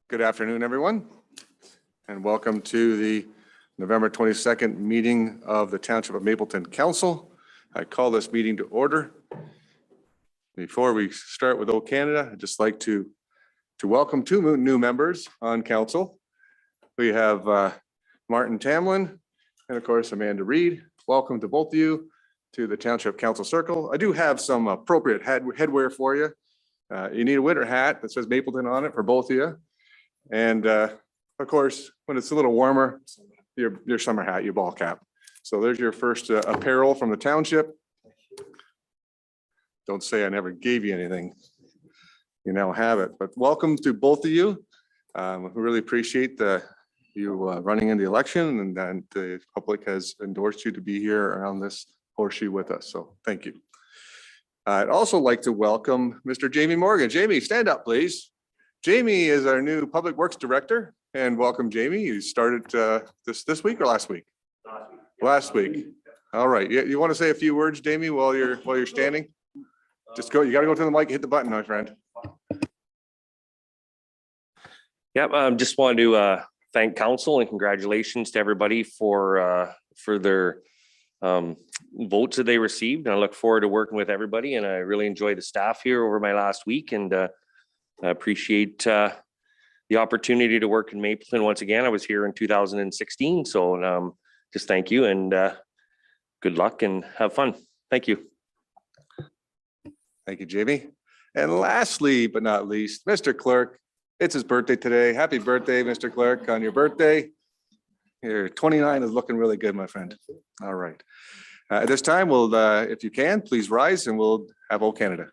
Good afternoon, everyone, and welcome to the November 22nd meeting of the Township of Mapleton Council. I call this meeting to order. Before we start with O Canada, I'd just like to welcome two new members on council. We have Martin Tamlin and of course Amanda Reed. Welcome to both of you to the Township Council Circle. I do have some appropriate headwear for you. You need a winter hat that says Mapleton on it for both of you. And of course, when it's a little warmer, your summer hat, your ball cap. So there's your first apparel from the township. Don't say I never gave you anything. You now have it, but welcome to both of you. We really appreciate you running in the election, and the public has endorsed you to be here around this horseshoe with us. So thank you. I'd also like to welcome Mr. Jamie Morgan. Jamie, stand up, please. Jamie is our new Public Works Director, and welcome, Jamie. You started this week or last week? Last week. All right. You want to say a few words, Jamie, while you're standing? Just go. You got to go to the mic, hit the button, my friend. Yep. Just wanted to thank council and congratulations to everybody for their votes that they received. And I look forward to working with everybody, and I really enjoyed the staff here over my last week, and I appreciate the opportunity to work in Mapleton once again. I was here in 2016, so just thank you, and good luck and have fun. Thank you. Thank you, Jamie. And lastly, but not least, Mr. Clerk. It's his birthday today. Happy birthday, Mr. Clerk, on your birthday. Your 29 is looking really good, my friend. All right. At this time, we'll, if you can, please rise and we'll have O Canada.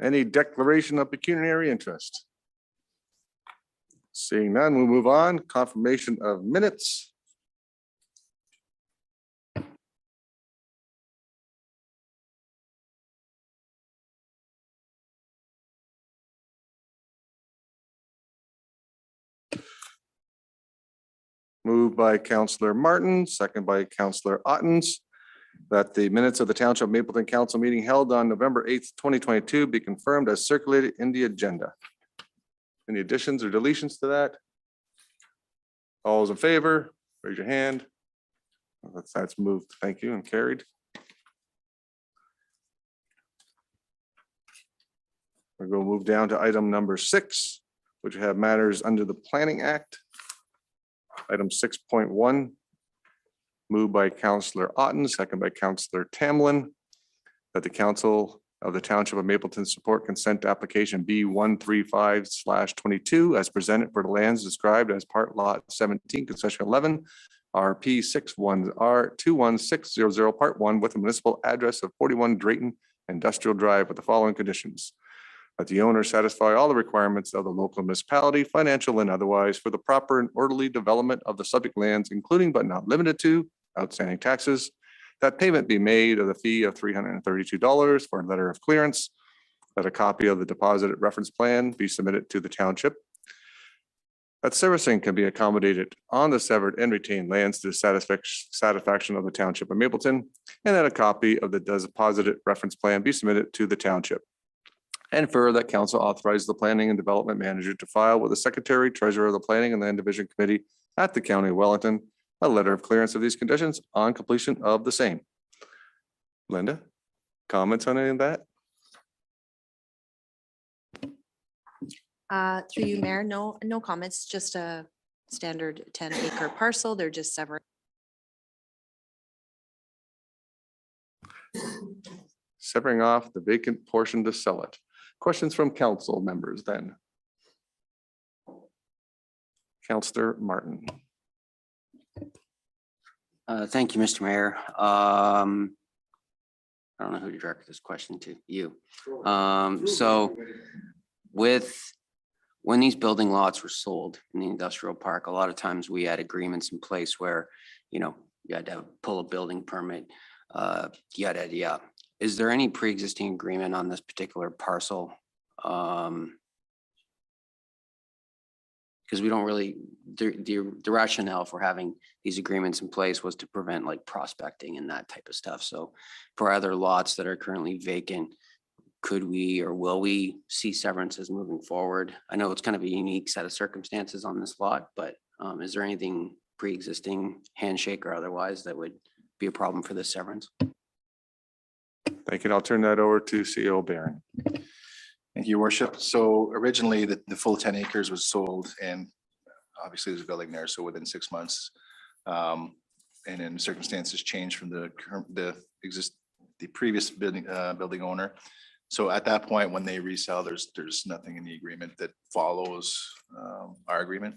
Any declaration of pecuniary interest? Seeing none, we'll move on. Confirmation of minutes. Moved by Councillor Martin, second by Councillor Ottens, that the minutes of the Township of Mapleton Council meeting held on November 8th, 2022 be confirmed as circulated in the agenda. Any additions or deletions to that? All those in favor, raise your hand. That's moved. Thank you, and carried. We're going to move down to item number 6, which have matters under the Planning Act. Item 6.1. Moved by Councillor Ottens, second by Councillor Tamlin, that the Council of the Township of Mapleton support consent application B135/22 as presented for the lands described as part lot 17, concession 11, RP 61R21600, part 1, with a municipal address of 41 Drayton Industrial Drive with the following conditions: that the owner satisfy all the requirements of the local municipality, financial and otherwise, for the proper and orderly development of the subject lands, including but not limited to outstanding taxes, that payment be made of the fee of $332 for a letter of clearance, that a copy of the deposited reference plan be submitted to the township, that servicing can be accommodated on the severed and retained lands to the satisfaction of the Township of Mapleton, and that a copy of the deposited reference plan be submitted to the township. And further, that council authorize the planning and development manager to file with the secretary, treasurer of the planning and land division committee at the county of Wellington a letter of clearance of these conditions on completion of the same. Linda, comments on any of that? Through you, Mayor, no comments, just a standard 10-acre parcel. They're just several. Severing off the vacant portion to sell it. Questions from council members then? Councillor Martin. Thank you, Mr. Mayor. I don't know who to direct this question to, you. So when these building lots were sold in the industrial park, a lot of times we had agreements in place where, you know, you had to pull a building permit, yada, yada. Is there any pre-existing agreement on this particular parcel? Because we don't really, the rationale for having these agreements in place was to prevent like prospecting and that type of stuff. So for other lots that are currently vacant, could we or will we see severances moving forward? I know it's kind of a unique set of circumstances on this lot, but is there anything pre-existing handshake or otherwise that would be a problem for this severance? Thank you. I'll turn that over to CEO Barron. Thank you, Your Worship. So originally the full 10 acres was sold, and obviously there's a building there, so within 6 months. And then circumstances changed from the previous building owner. So at that point, when they resell, there's nothing in the agreement that follows our agreement.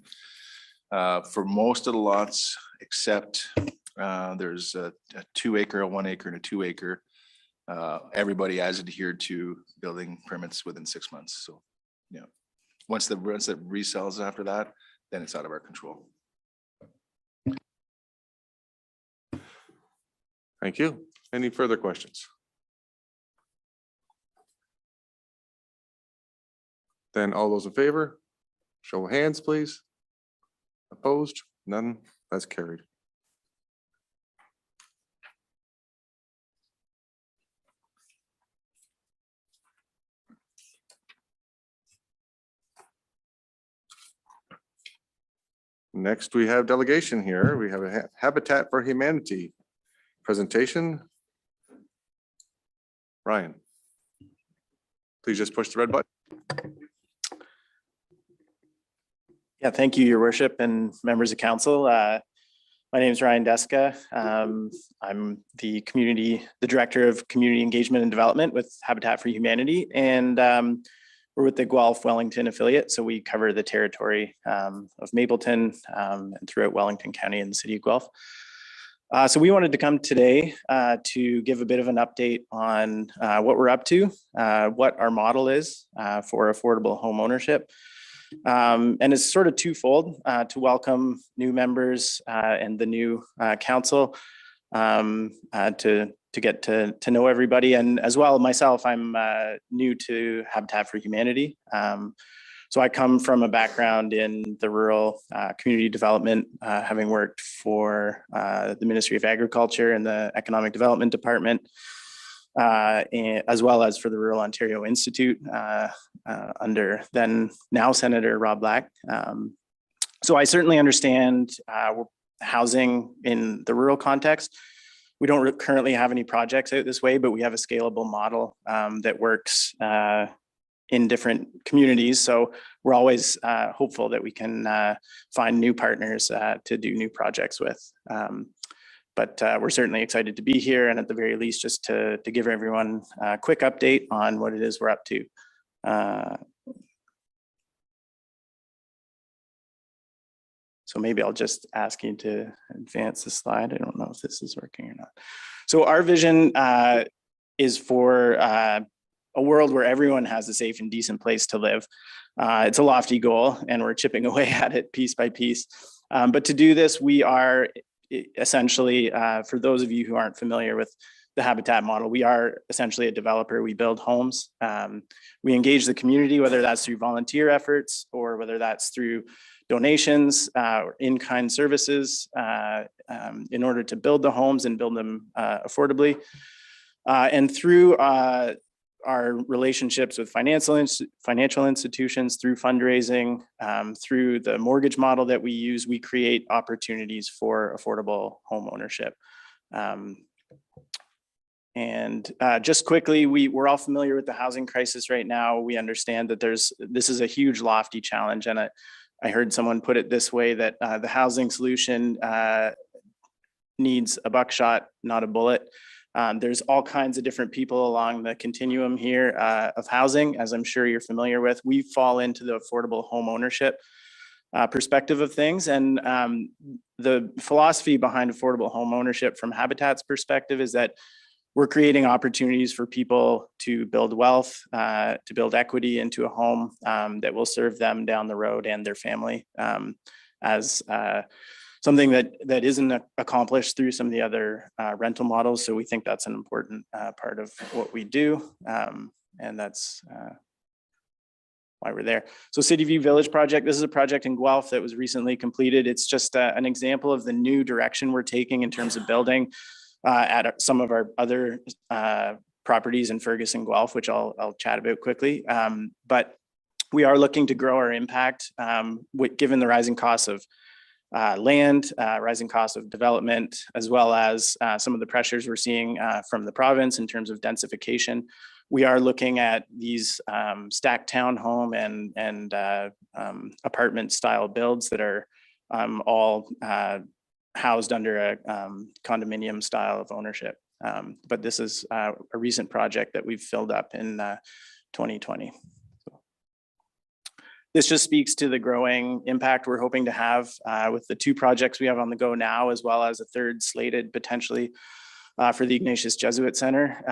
For most of the lots, except there's a 2 acre, a 1 acre, and a 2 acre. Everybody has adhered to building permits within 6 months. So, yeah, once that resells after that, then it's out of our control. Thank you. Any further questions? Then all those in favor, show of hands, please. Opposed? None. That's carried. Next, we have delegation here. We have a Habitat for Humanity presentation. Ryan. Please just push the red button. Yeah, thank you, Your Worship and members of council. My name is Ryan Deska. I'm the Director of Community Engagement and Development with Habitat for Humanity, and we're with the Guelph Wellington affiliate. So we cover the territory of Mapleton and throughout Wellington County and the city of Guelph. So we wanted to come today to give a bit of an update on what we're up to, what our model is for affordable home ownership. And it's sort of twofold to welcome new members and the new council to get to know everybody. And as well, myself, I'm new to Habitat for Humanity. So I come from a background in the rural community development, having worked for the Ministry of Agriculture and the Economic Development Department, as well as for the Rural Ontario Institute under then now Senator Rob Black. So I certainly understand housing in the rural context. We don't currently have any projects out this way, but we have a scalable model that works in different communities. So we're always hopeful that we can find new partners to do new projects with. But we're certainly excited to be here, and at the very least, just to give everyone a quick update on what it is we're up to. So maybe I'll just ask you to advance the slide. I don't know if this is working or not. So our vision is for a world where everyone has a safe and decent place to live. It's a lofty goal, and we're chipping away at it piece by piece. But to do this, we are essentially, for those of you who aren't familiar with the Habitat model, we are essentially a developer. We build homes. We engage the community, whether that's through volunteer efforts or whether that's through donations, or in-kind services in order to build the homes and build them affordably. And through our relationships with financial institutions, through fundraising, through the mortgage model that we use, we create opportunities for affordable home ownership. Just quickly, we're all familiar with the housing crisis right now. We understand that this is a huge, lofty challenge. And I heard someone put it this way, that the housing solution needs a buckshot, not a bullet. There's all kinds of different people along the continuum here of housing, as I'm sure you're familiar with. We fall into the affordable home ownership perspective of things. And the philosophy behind affordable home ownership from Habitat's perspective is that we're creating opportunities for people to build wealth, to build equity into a home that will serve them down the road and their family as something that isn't accomplished through some of the other rental models. So we think that's an important part of what we do. And that's why we're there. So City View Village project, this is a project in Guelph that was recently completed. It's just an example of the new direction we're taking in terms of building at some of our other properties in Fergus, Guelph, which I'll chat about quickly. But we are looking to grow our impact given the rising costs of land, rising costs of development, as well as some of the pressures we're seeing from the province in terms of densification. We are looking at these stacked townhome and apartment style builds that are all housed under a condominium style of ownership. But this is a recent project that we've filled up in 2020. This just speaks to the growing impact we're hoping to have with the 2 projects we have on the go now, as well as a third slated potentially for the Ignatius Jesuit Center.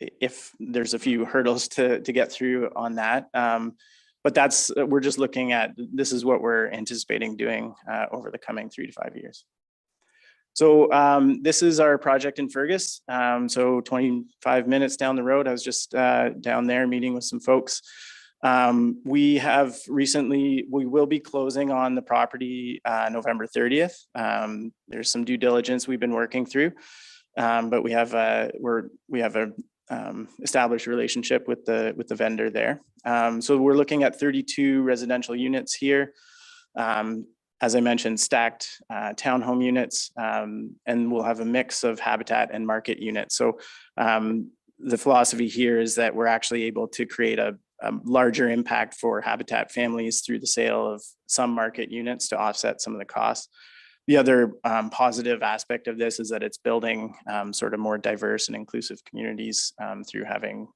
If there's a few hurdles to get through on that. But we're just looking at, this is what we're anticipating doing over the coming 3 to 5 years. So this is our project in Fergus. So 25 minutes down the road, I was just down there meeting with some folks. We will be closing on the property November 30th. There's some due diligence we've been working through, but we have a established relationship with the vendor there. So we're looking at 32 residential units here. As I mentioned, stacked townhome units, and we'll have a mix of Habitat and market units. So the philosophy here is that we're actually able to create a larger impact for Habitat families through the sale of some market units to offset some of the costs. The other positive aspect of this is that it's building sort of more diverse and inclusive communities through having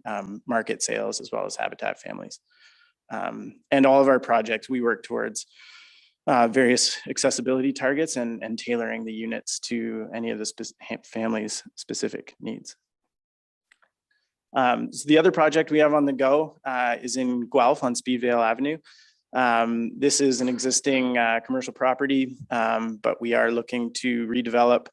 market sales as well as Habitat families. And all of our projects, we work towards various accessibility targets and tailoring the units to any of the family's specific needs. So the other project we have on the go is in Guelph on Speedvale Avenue. This is an existing commercial property, but we are looking to redevelop,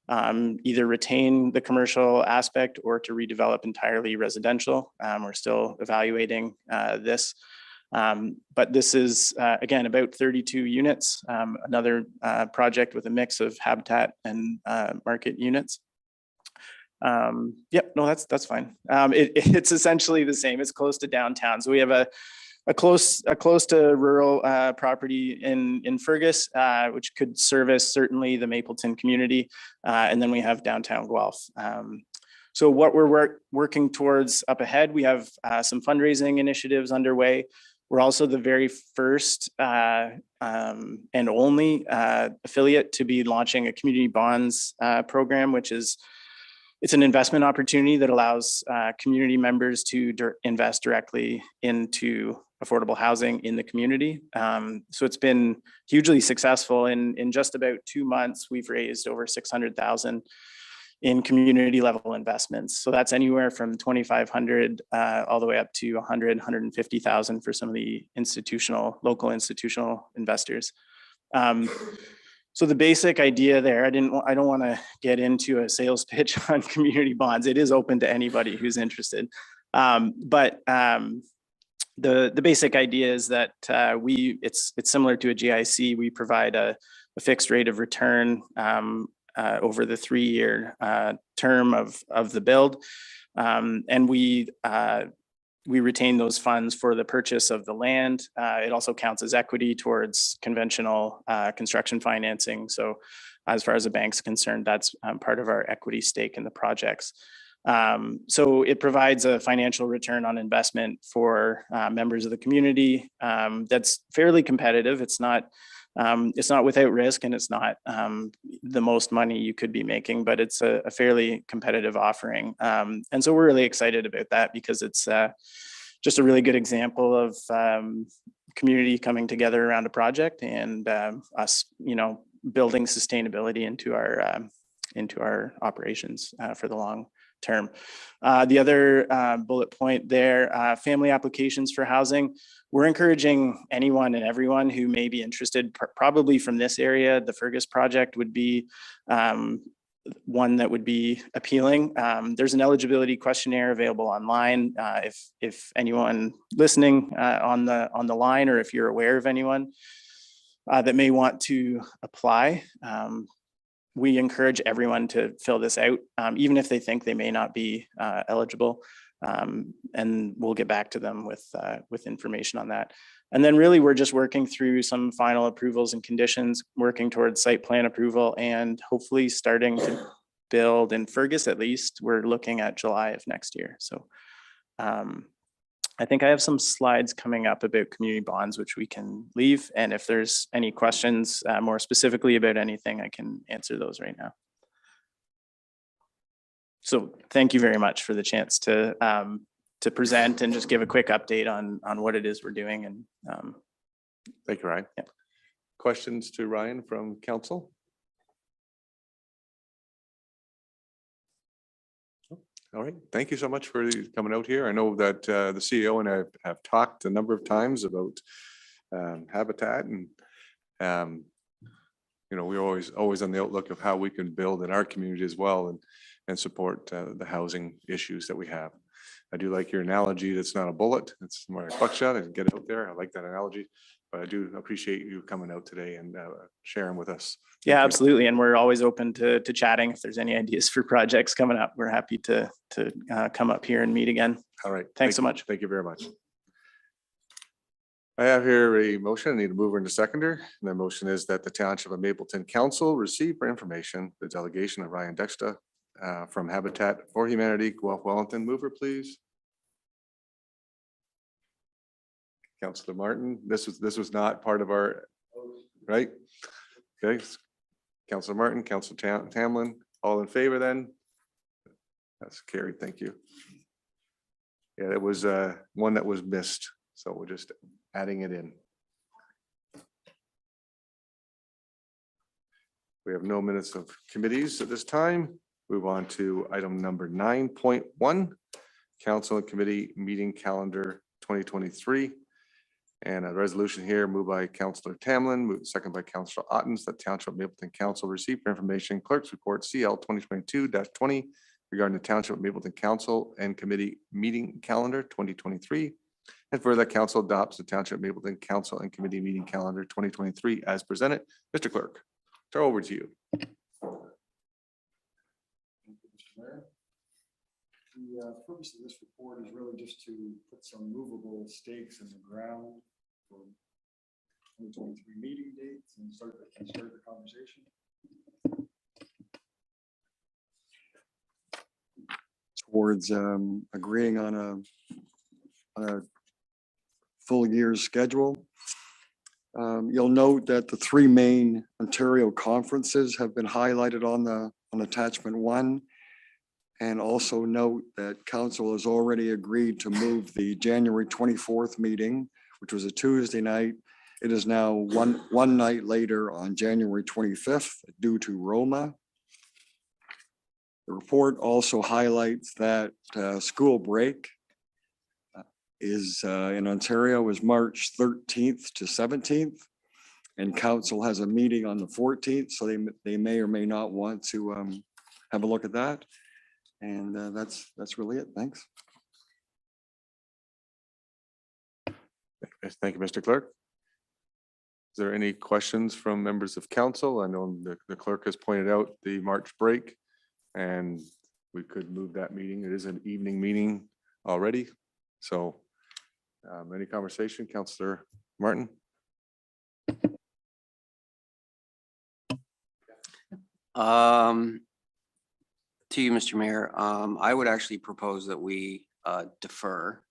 either retain the commercial aspect or to redevelop entirely residential. We're still evaluating this, but this is again about 32 units, another project with a mix of Habitat and market units. Yep, no, that's fine. It's essentially the same. It's close to downtown, so we have a close to rural property in Fergus, which could service certainly the Mapleton community, and then we have downtown Guelph. So what we're working towards up ahead, we have some fundraising initiatives underway. We're also the very first and only affiliate to be launching a community bonds program, which is it's an investment opportunity that allows community members to invest directly into affordable housing in the community. So it's been hugely successful. In just about 2 months, we've raised over 600,000 in community level investments. So that's anywhere from 2,500 all the way up to 100, 150,000 for some of the local institutional investors. So the basic idea there, I don't want to get into a sales pitch on community bonds. It is open to anybody who's interested. But the basic idea is that it's similar to a GIC. We provide a fixed rate of return over the 3-year term of the build. And we retain those funds for the purchase of the land. It also counts as equity towards conventional construction financing. So as far as the bank's concerned, that's part of our equity stake in the projects. So it provides a financial return on investment for members of the community that's fairly competitive. It's not without risk, and it's not the most money you could be making, but it's a fairly competitive offering. And so we're really excited about that because it's just a really good example of community coming together around a project and us, building sustainability into our operations for the long term. The other bullet point there, family applications for housing. We're encouraging anyone and everyone who may be interested, probably from this area. The Fergus project would be one that would be appealing. There's an eligibility questionnaire available online. If anyone listening on the line, or if you're aware of anyone that may want to apply, we encourage everyone to fill this out, even if they think they may not be eligible. And we'll get back to them with information on that. And then really, we're just working through some final approvals and conditions, working towards site plan approval, and hopefully starting to build in Fergus. At least we're looking at July of next year. So I think I have some slides coming up about community bonds, which we can leave. And if there's any questions more specifically about anything, I can answer those right now. So thank you very much for the chance to present and just give a quick update on what it is we're doing. And Thank you, Ryan. Yeah. Questions to Ryan from council? All right, thank you so much for coming out here. I know that the CEO and I have talked a number of times about Habitat, and we're always on the outlook of how we can build in our community as well and support the housing issues that we have. I do like your analogy. That's not a bullet. It's more like buckshot and get it out there. I like that analogy, but I do appreciate you coming out today and sharing with us. Yeah, absolutely. And we're always open to chatting. If there's any ideas for projects coming up, we're happy to come up here and meet again. All right. Thanks so much. Thank you very much. I have here a motion. I need a mover and a seconder. And the motion is that the Township of Mapleton Council receive for information the delegation of Ryan Dexter from Habitat for Humanity, Guelph Wellington. Mover, please. Councillor Martin, this was not part of our, right? Okay. Councillor Martin, Councillor Tamlin, all in favor then? That's carried. Thank you. Yeah, it was one that was missed, so we're just adding it in. We have no minutes of committees at this time. Move on to item number 9.1, Council and Committee Meeting Calendar 2023. And a resolution here moved by Councillor Tamlin, moved second by Councillor Ottens, that Township of Mapleton Council received for information Clerk's Report CL 2022-20 regarding the Township of Mapleton Council and Committee Meeting Calendar 2023. And further, that council adopts the Township of Mapleton Council and Committee Meeting Calendar 2023 as presented. Mr. Clerk, turn over to you. The purpose of this report is really just to put some movable stakes in the ground for 2023 meeting dates and start the conversation. Towards agreeing on a full year's schedule. You'll note that the three main Ontario conferences have been highlighted on attachment 1. And also note that council has already agreed to move the January 24th meeting, which was a Tuesday night. It is now one night later on January 25th due to Roma. The report also highlights that school break is in Ontario is March 13th to 17th. And council has a meeting on the 14th, so they may or may not want to have a look at that. And that's really it. Thanks. Yes, thank you, Mr. Clerk. Is there any questions from members of council? I know the clerk has pointed out the March break, and we could move that meeting. It is an evening meeting already. So any conversation, Councillor Martin? To you, Mr. Mayor, I would actually propose that we defer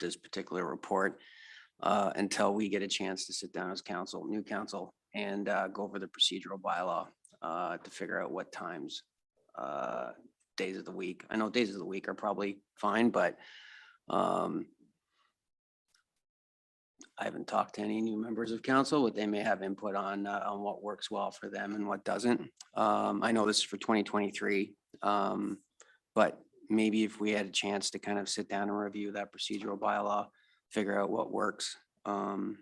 this particular report until we get a chance to sit down as council, new council, and go over the procedural bylaw to figure out what times, days of the week. I know days of the week are probably fine, but I haven't talked to any new members of council, but they may have input on what works well for them and what doesn't. I know this is for 2023, but maybe if we had a chance to kind of sit down and review that procedural bylaw, figure out what works. And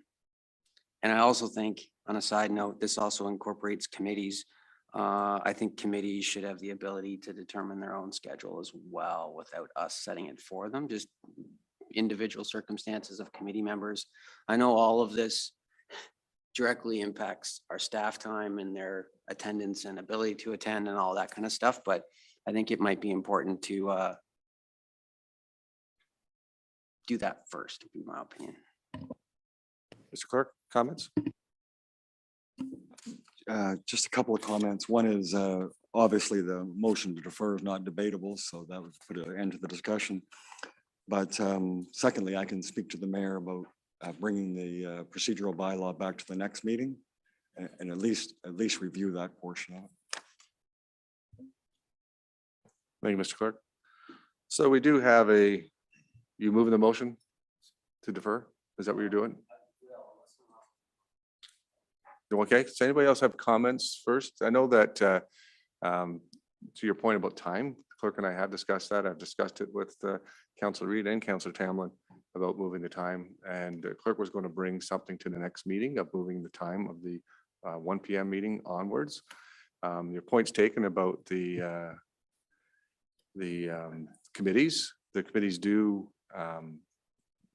I also think, on a side note, this also incorporates committees. I think committees should have the ability to determine their own schedule as well without us setting it for them, just individual circumstances of committee members. I know all of this directly impacts our staff time and their attendance and ability to attend and all that kind of stuff, but I think it might be important to do that first, would be my opinion. Mr. Clerk, comments? Just a couple of comments. One is obviously the motion to defer is not debatable, so that would put an end to the discussion. But secondly, I can speak to the mayor about bringing the procedural bylaw back to the next meeting and at least review that portion of it. Thank you, Mr. Clerk. So we do have you moving the motion to defer? Is that what you're doing? You okay? Does anybody else have comments first? I know that to your point about time, the clerk and I have discussed that. I've discussed it with Councillor Reid and Councillor Tamlin about moving the time. And the clerk was going to bring something to the next meeting of moving the time of the 1 p.m. meeting onwards. Your point's taken about the committees. The committees do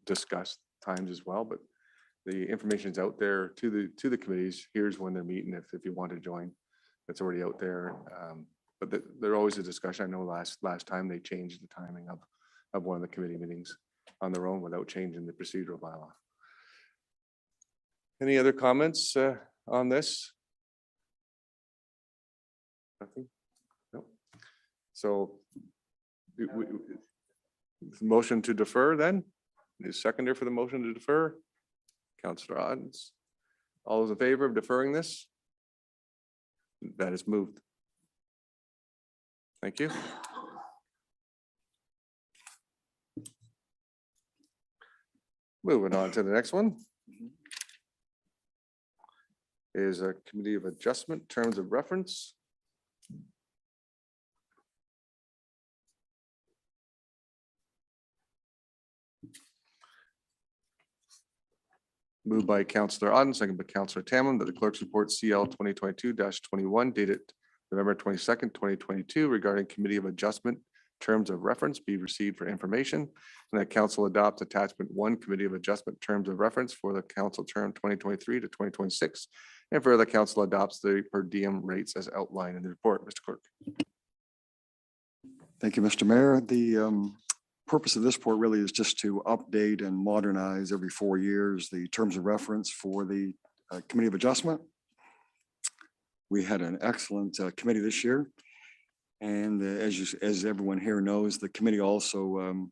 discuss times as well, but the information is out there to the committees. Here's when they're meeting if you want to join. It's already out there. But there's always a discussion. I know last time they changed the timing of one of the committee meetings on their own without changing the procedural bylaw. Any other comments on this? Nothing? No. So motion to defer then? Is seconder for the motion to defer? Councillor Oddens. All those in favor of deferring this? That is moved. Thank you. Moving on to the next one. Is a committee of adjustment terms of reference. Moved by Councillor Oddens, second by Councillor Tamlin, that the clerk's report CL 2022-21 dated November 22nd, 2022 regarding committee of adjustment terms of reference be received for information, and that council adopts attachment 1 committee of adjustment terms of reference for the council term 2023 to 2026, and further council adopts the per diem rates as outlined in the report. Mr. Clerk. Thank you, Mr. Mayor. The purpose of this report really is just to update and modernize every 4 years the terms of reference for the committee of adjustment. We had an excellent committee this year. And as everyone here knows, the committee also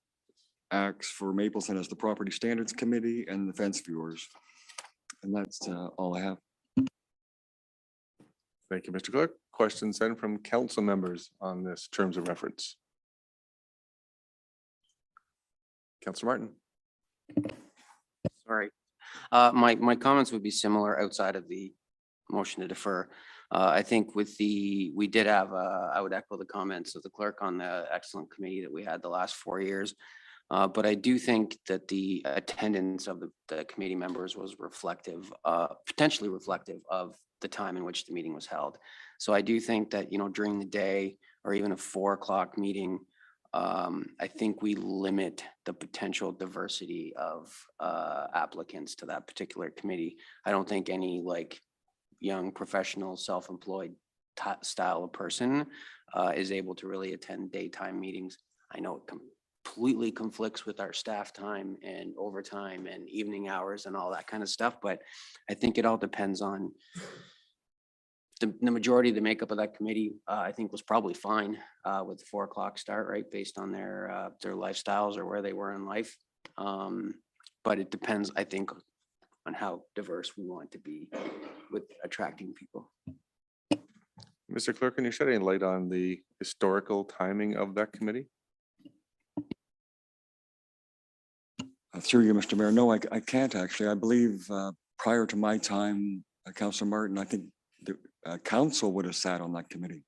acts for Mapleton as the Property Standards Committee and the fence viewers. And that's all I have. Thank you, Mr. Clerk. Questions then from council members on this terms of reference? Councillor Martin. Sorry. My comments would be similar outside of the motion to defer. I think we did have, I would echo the comments of the clerk on the excellent committee that we had the last 4 years. But I do think that the attendance of the committee members was reflective, potentially reflective of the time in which the meeting was held. So I do think that, during the day or even a 4 o'clock meeting, I think we limit the potential diversity of applicants to that particular committee. I don't think any like young professional, self-employed style of person is able to really attend daytime meetings. I know it completely conflicts with our staff time and overtime and evening hours and all that kind of stuff, but I think it all depends on the majority of the makeup of that committee. I think was probably fine with the 4 o'clock start, right? Based on their lifestyles or where they were in life. But it depends, I think, on how diverse we want to be with attracting people. Mr. Clerk, can you shed any light on the historical timing of that committee? Through you, Mr. Mayor. No, I can't actually. I believe prior to my time, Councillor Martin, I think the council would have sat on that committee.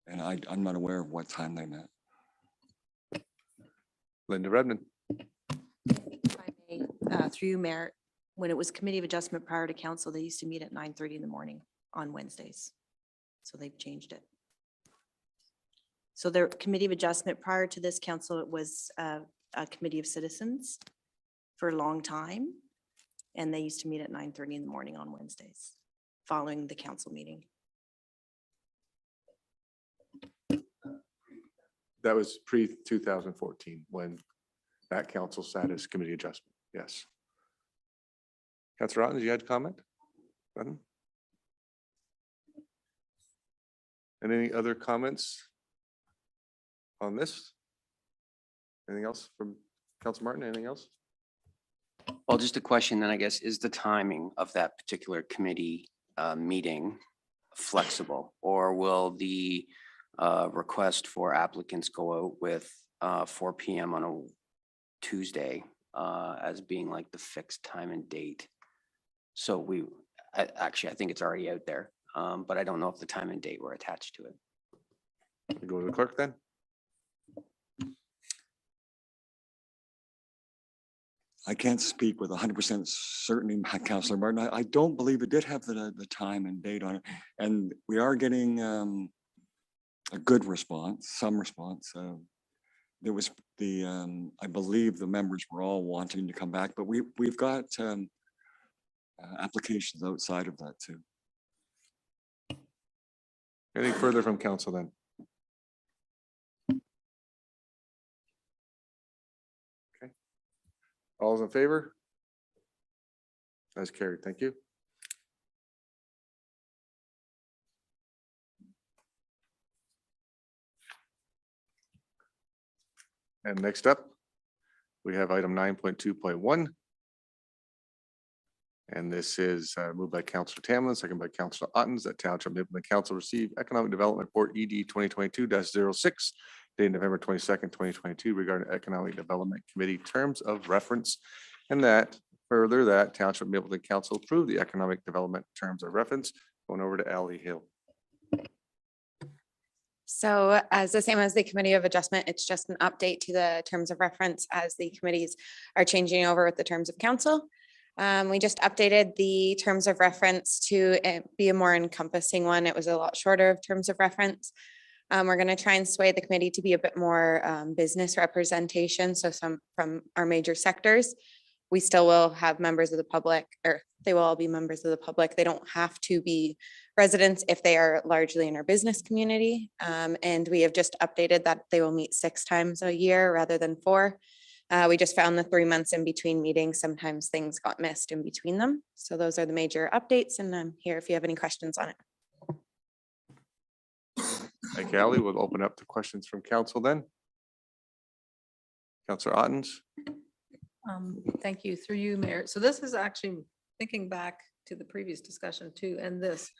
And I'm not aware of what time they met. Linda Redmond. If I may, through you, Mayor, when it was Committee of Adjustment prior to council, they used to meet at 9:30 in the morning on Wednesdays. So they've changed it. So their Committee of Adjustment prior to this council, it was a committee of citizens for a long time. And they used to meet at 9:30 in the morning on Wednesdays, following the council meeting. That was pre-2014 when that council sat as committee adjustment. Yes. Councillor Ottens, you had a comment? Button? And any other comments on this? Anything else from Councillor Martin? Anything else? Well, just a question then, I guess, is the timing of that particular committee meeting flexible? Or will the request for applicants go out with 4 PM on a Tuesday as being like the fixed time and date? So actually, I think it's already out there, but I don't know if the time and date were attached to it. We go to the clerk then. I can't speak with 100% certainty, Councillor Martin. I don't believe it did have the time and date on it. And we are getting a good response, some response. There was I believe the members were all wanting to come back, but we've got applications outside of that too. Anything further from council then? Okay. All's in favor? That's carried. Thank you. And next up, we have item 9.2.1. And this is moved by Councillor Tamlin, second by Councillor Ottens, that Township of Mapleton Council receive Economic Development Report ED 2022-06 dated November 22nd, 2022 regarding Economic Development Committee terms of reference. And that further that Township of Mapleton Council approve the Economic Development terms of reference. Going over to Ally Hill. So as the same as the Committee of Adjustment, it's just an update to the terms of reference as the committees are changing over with the terms of council. We just updated the terms of reference to be a more encompassing one. It was a lot shorter of terms of reference. We're going to try and sway the committee to be a bit more business representation. So some from our major sectors. We still will have members of the public, or they will all be members of the public. They don't have to be residents if they are largely in our business community. And we have just updated that they will meet 6 times a year rather than 4. We just found the 3 months in between meetings, sometimes things got missed in between them. So those are the major updates, and I'm here if you have any questions on it. Thank you, Ally. We'll open up to questions from council then. Councillor Ottens. Thank you, through you, Mayor. So this is actually thinking back to the previous discussion too, and this,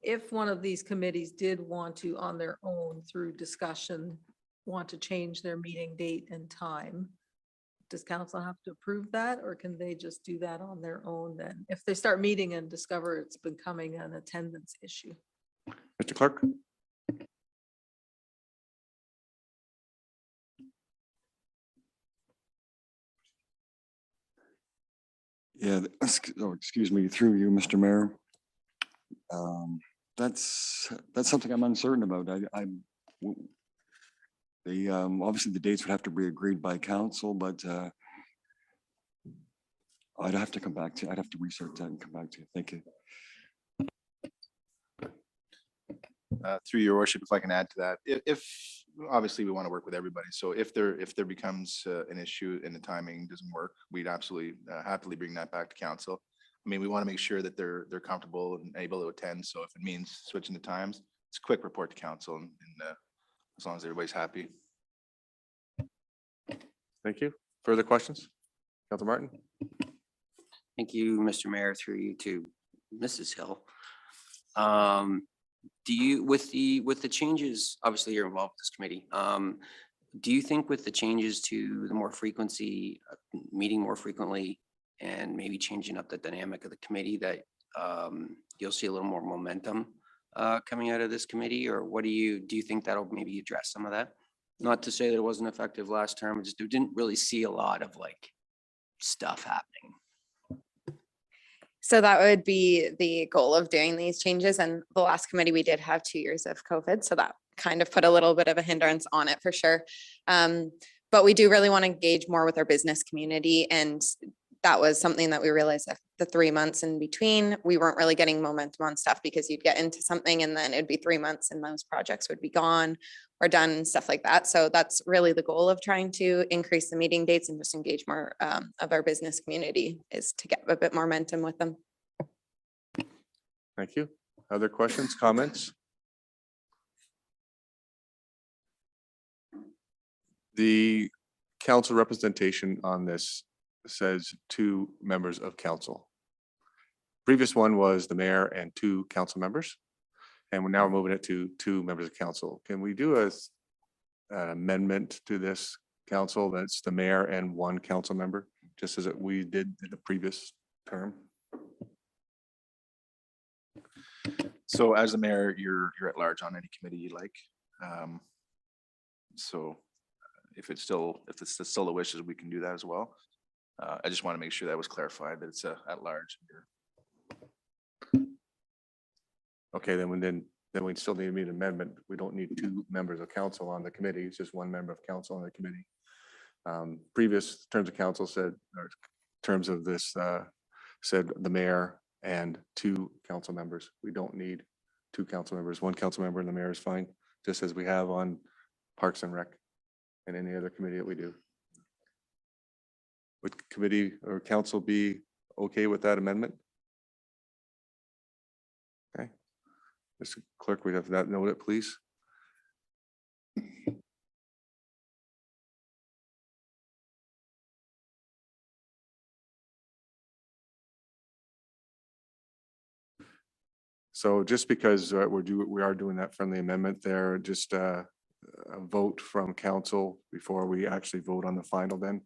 if one of these committees did want to, on their own through discussion, want to change their meeting date and time, does council have to approve that, or can they just do that on their own then? If they start meeting and discover it's becoming an attendance issue? Mr. Clerk. Yeah, excuse me, through you, Mr. Mayor. That's something I'm uncertain about. The, obviously the dates would have to be agreed by council, but I'd have to come back to, I'd have to research that and come back to you. Thank you. Through your worship, if I can add to that, if, obviously we want to work with everybody. So if there becomes an issue and the timing doesn't work, we'd absolutely happily bring that back to council. I mean, we want to make sure that they're comfortable and able to attend. So if it means switching the times, it's a quick report to council and as long as everybody's happy. Thank you. Further questions? Council Martin? Thank you, Mr. Mayor, through you to Mrs. Hill. Do you, with the changes, obviously you're involved with this committee. Do you think with the changes to the more frequency, meeting more frequently and maybe changing up the dynamic of the committee that you'll see a little more momentum coming out of this committee? Or what do you think that'll maybe address some of that? Not to say that it wasn't effective last term, just we didn't really see a lot of like stuff happening. So that would be the goal of doing these changes. And the last committee, we did have 2 years of COVID. So that kind of put a little bit of a hindrance on it for sure. But we do really want to engage more with our business community. And that was something that we realized that the 3 months in between, we weren't really getting momentum on stuff because you'd get into something and then it'd be 3 months and those projects would be gone or done and stuff like that. So that's really the goal of trying to increase the meeting dates and just engage more of our business community, is to get a bit more momentum with them. Thank you. Other questions, comments? The council representation on this says 2 members of council. Previous one was the mayor and 2 council members. And we're now moving it to 2 members of council. Can we do an amendment to this council that's the mayor and 1 council member, just as we did in the previous term? So as the mayor, you're at large on any committee you like. So if it's still the wishes, we can do that as well. I just want to make sure that was clarified, that it's at large. Okay, then we still need to meet an amendment. We don't need 2 members of council on the committee. It's just 1 member of council on the committee. Previous terms of council said, or terms of this said the mayor and 2 council members. We don't need 2 council members. 1 council member and the mayor is fine, just as we have on Parks and Rec and any other committee that we do. Would committee or council be okay with that amendment? Okay. Mr. Clerk, we have that noted, please. So just because we are doing that friendly amendment there, just a vote from council before we actually vote on the final then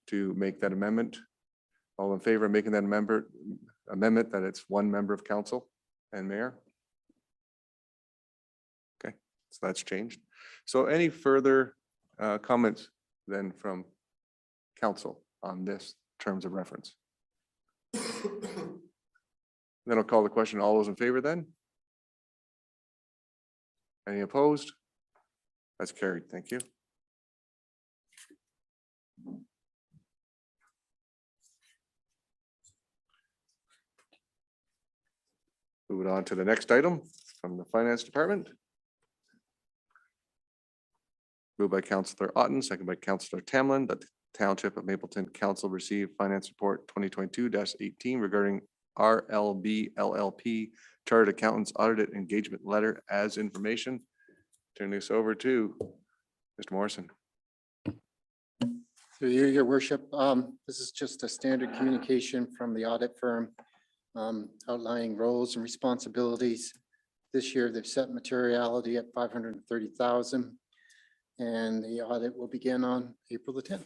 to make that amendment. All in favor of making that amendment that it's 1 member of council and mayor? Okay, so that's changed. So any further comments then from council on this terms of reference? Then I'll call the question. All those in favor then? Any opposed? That's carried. Thank you. Moving on to the next item from the Finance Department. Moved by Councillor Otten, second by Councillor Tamlin, that the Township of Mapleton Council received Finance Report 2022-18 regarding RLB LLP Chartered Accountants Audited Engagement Letter as information. Turn this over to Mr. Morrison. Through you, your worship, this is just a standard communication from the audit firm outlining roles and responsibilities. This year, they've set materiality at 530,000, and the audit will begin on April the 10th.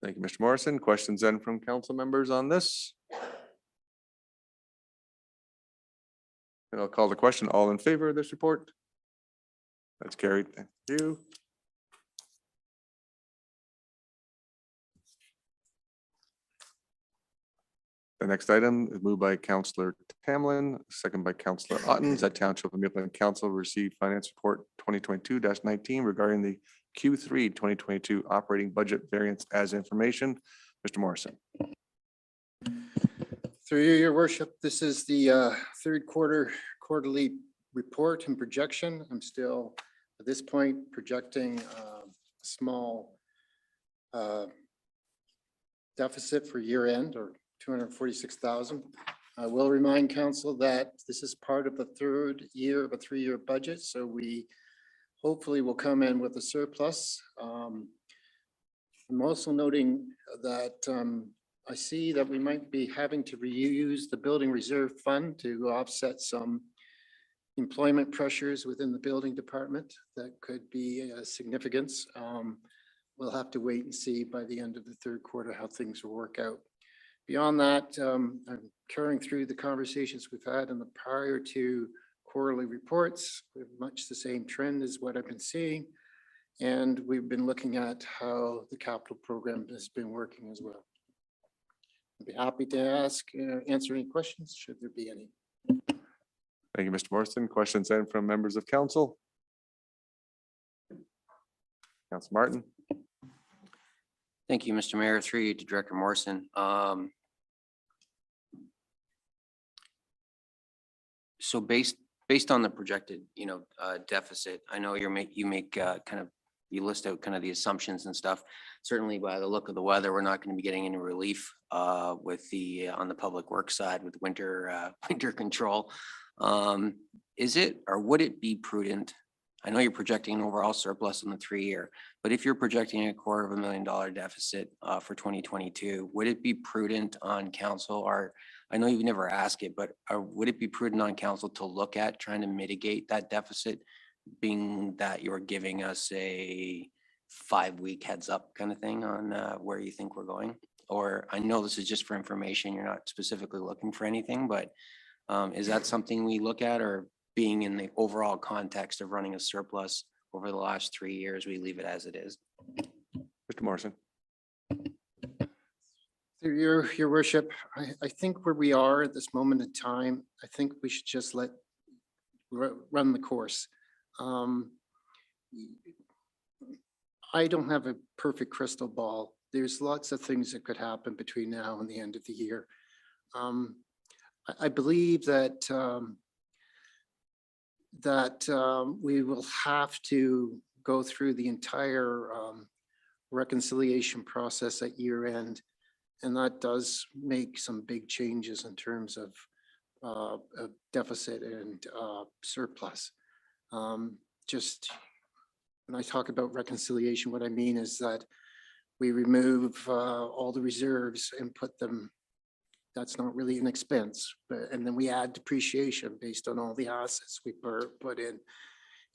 Thank you, Mr. Morrison. Questions then from council members on this? And I'll call the question. All in favor of this report? That's carried. Thank you. The next item is moved by Counselor Tamlin, second by Counselor Ottens, that Township of Mapleton Council received Finance Report 2022-19 regarding the Q3 2022 operating budget variance as information. Mr. Morrison. Through you, your worship, this is the third quarterly report and projection. I'm still, at this point, projecting a small deficit for year end, or 246,000. I will remind council that this is part of the third year of a 3-year budget, so we hopefully will come in with a surplus. I'm also noting that I see that we might be having to reuse the building reserve fund to offset some employment pressures within the building department. That could be a significance. We'll have to wait and see by the end of the third quarter how things will work out. Beyond that, I'm carrying through the conversations we've had in the prior to quarterly reports, with much the same trend as what I've been seeing. And we've been looking at how the capital program has been working as well. I'd be happy to answer any questions, should there be any. Thank you, Mr. Morrison. Questions then from members of council? Council Martin. Thank you, Mr. Mayor. Through you to Director Morrison. So based on the projected, deficit, I know you list out kind of the assumptions and stuff. Certainly by the look of the weather, we're not going to be getting any relief with on the public works side with winter control. Is it, or would it be prudent? I know you're projecting an overall surplus in the 3-year, but if you're projecting $250,000 deficit for 2022, would it be prudent on council, or I know you've never asked it, but would it be prudent on council to look at trying to mitigate that deficit, being that you're giving us a 5-week heads up kind of thing on where you think we're going? Or I know this is just for information, you're not specifically looking for anything, but is that something we look at, or being in the overall context of running a surplus over the last 3 years, we leave it as it is? Mr. Morrison. Through your worship, I think where we are at this moment in time, I think we should just run the course. I don't have a perfect crystal ball. There's lots of things that could happen between now and the end of the year. I believe that we will have to go through the entire reconciliation process at year end. And that does make some big changes in terms of deficit and surplus. Just when I talk about reconciliation, what I mean is that we remove all the reserves and put them, that's not really an expense, but, and then we add depreciation based on all the assets we put in.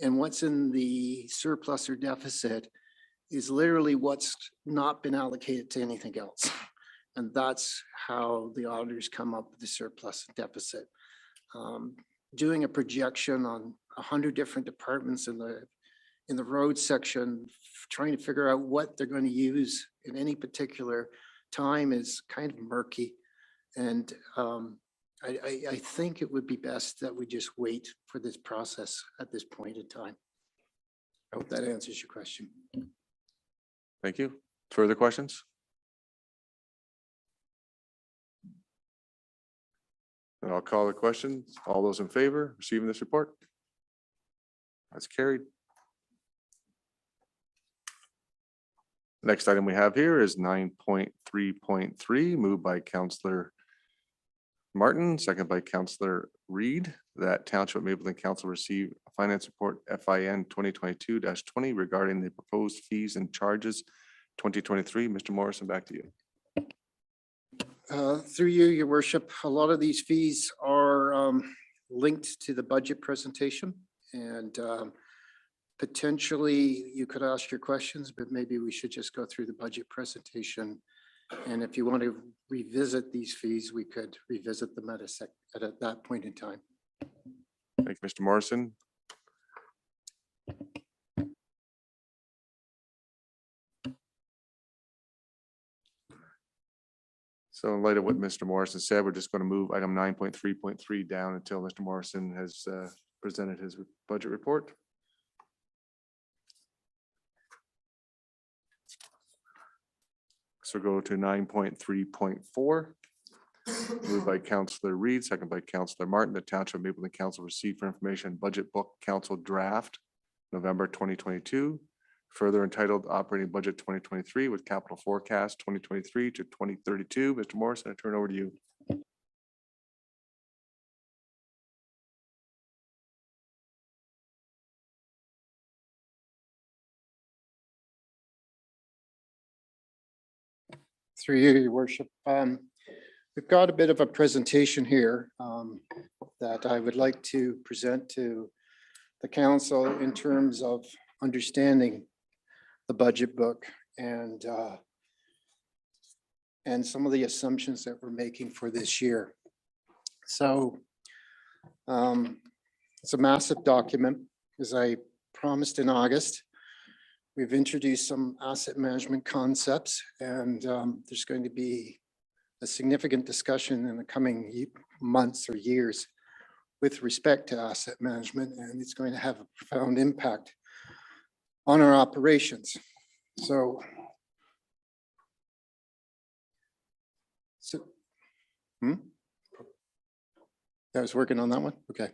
And what's in the surplus or deficit is literally what's not been allocated to anything else. And that's how the auditors come up with the surplus and deficit. Doing a projection on 100 different departments in the road section, trying to figure out what they're going to use in any particular time is kind of murky. And I think it would be best that we just wait for this process at this point in time. I hope that answers your question. Thank you. Further questions? And I'll call the question. All those in favor receiving this report? That's carried. Next item we have here is 9.3.3, moved by Councillor Martin, second by Councillor Reed, that Township of Mapleton Council receive a finance report FIN 2022-20 regarding the proposed fees and charges 2023. Mr. Morrison, back to you. Through you, your worship, a lot of these fees are linked to the budget presentation, and potentially you could ask your questions, but maybe we should just go through the budget presentation. And if you want to revisit these fees, we could revisit them at that point in time. Thank you, Mr. Morrison. So in light of what Mr. Morrison said, we're just going to move item 9.3.3 down until Mr. Morrison has presented his budget report. So go to 9.3.4. Moved by Councillor Reed, second by Councillor Martin. The Township of Mapleton Council received for information Budget Book Council Draft, November 2022. Further entitled Operating Budget 2023 with Capital Forecast 2023 to 2032. Mr. Morrison, I turn over to you. Through you, your worship. We've got a bit of a presentation here that I would like to present to the council in terms of understanding the budget book and some of the assumptions that we're making for this year. So it's a massive document, as I promised in August. We've introduced some asset management concepts, and there's going to be a significant discussion in the coming months or years with respect to asset management, and it's going to have a profound impact on our operations. So I was working on that one. Okay.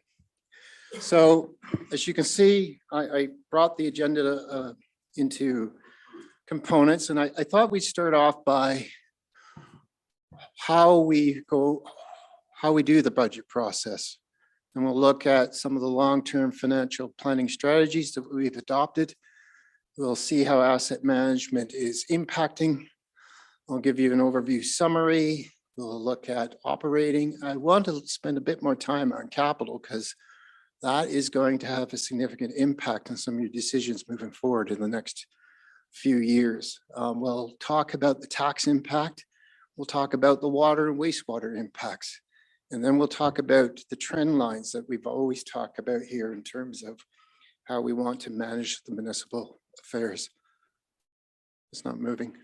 So as you can see, I brought the agenda into components, and I thought we'd start off by how we do the budget process. And we'll look at some of the long-term financial planning strategies that we've adopted. We'll see how asset management is impacting. I'll give you an overview summary. We'll look at operating. I want to spend a bit more time on capital because that is going to have a significant impact on some of your decisions moving forward in the next few years. We'll talk about the tax impact. We'll talk about the water and wastewater impacts. And then we'll talk about the trend lines that we've always talked about here in terms of how we want to manage the municipal affairs. It's not moving.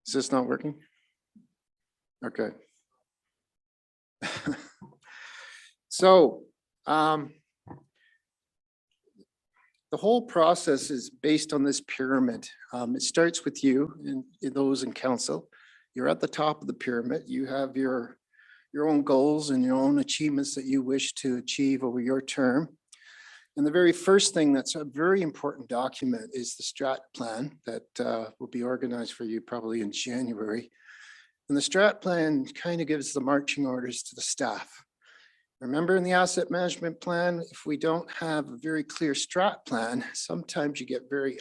Is this not working? Okay. So the whole process is based on this pyramid. It starts with you and those in council. You're at the top of the pyramid. You have your own goals and your own achievements that you wish to achieve over your term. And the very first thing that's a very important document is the strat plan that will be organized for you probably in January. And the strat plan kind of gives the marching orders to the staff. Remember, in the asset management plan, if we don't have a very clear strat plan, sometimes you get very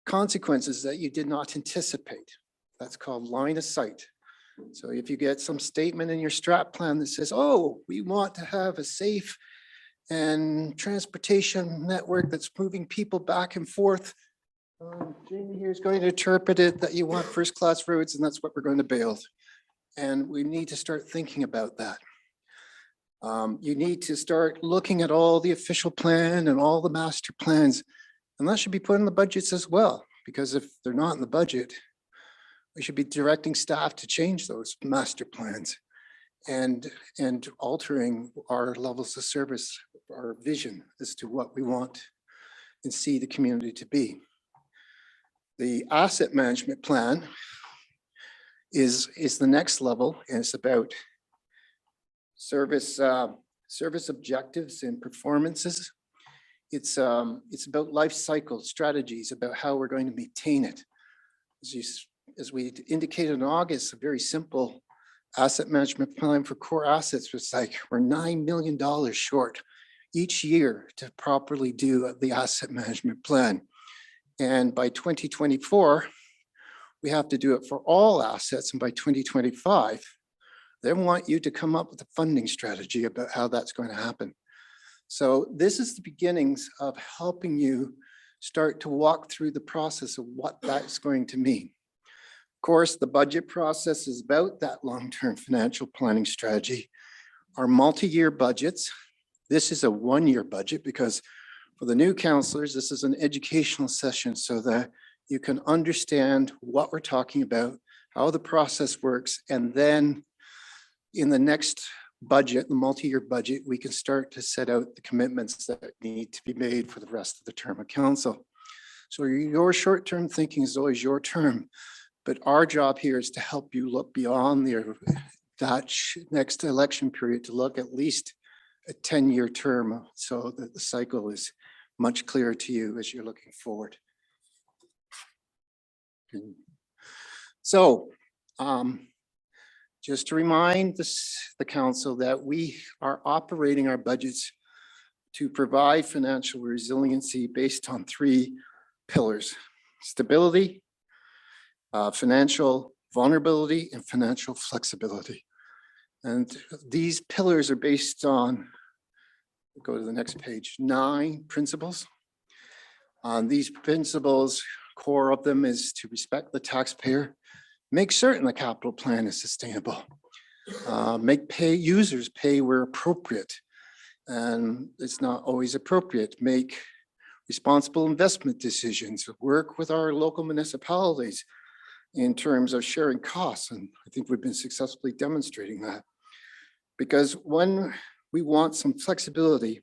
consequences that you did not anticipate. That's called line of sight. So if you get some statement in your strat plan that says, oh, we want to have a safe and transportation network that's moving people back and forth, Jamie here is going to interpret it that you want first-class roads, and that's what we're going to build. And we need to start thinking about that. You need to start looking at all the official plan and all the master plans, and that should be put in the budgets as well, because if they're not in the budget, we should be directing staff to change those master plans and altering our levels of service, our vision as to what we want and see the community to be. The asset management plan is the next level, and it's about service objectives and performances. It's about life cycle strategies, about how we're going to maintain it. As we indicated in August, a very simple asset management plan for core assets was like, we're $9 million short each year to properly do the asset management plan. And by 2024, we have to do it for all assets. And by 2025, they want you to come up with a funding strategy about how that's going to happen. So this is the beginnings of helping you start to walk through the process of what that's going to mean. Of course, the budget process is about that long-term financial planning strategy. Our multi-year budgets, this is a one-year budget because for the new counselors, this is an educational session so that you can understand what we're talking about, how the process works, and then in the next budget, the multi-year budget, we can start to set out the commitments that need to be made for the rest of the term of council. So your short-term thinking is always your term, but our job here is to help you look beyond that next election period to look at least a 10-year term so that the cycle is much clearer to you as you're looking forward. So just to remind the council that we are operating our budgets to provide financial resiliency based on 3 pillars: stability, financial vulnerability, and financial flexibility. And these pillars are based on, go to the next page, 9 principles. These principles, core of them is to respect the taxpayer, make certain the capital plan is sustainable, make users pay where appropriate, and it's not always appropriate, make responsible investment decisions, work with our local municipalities in terms of sharing costs. And I think we've been successfully demonstrating that. Because when we want some flexibility,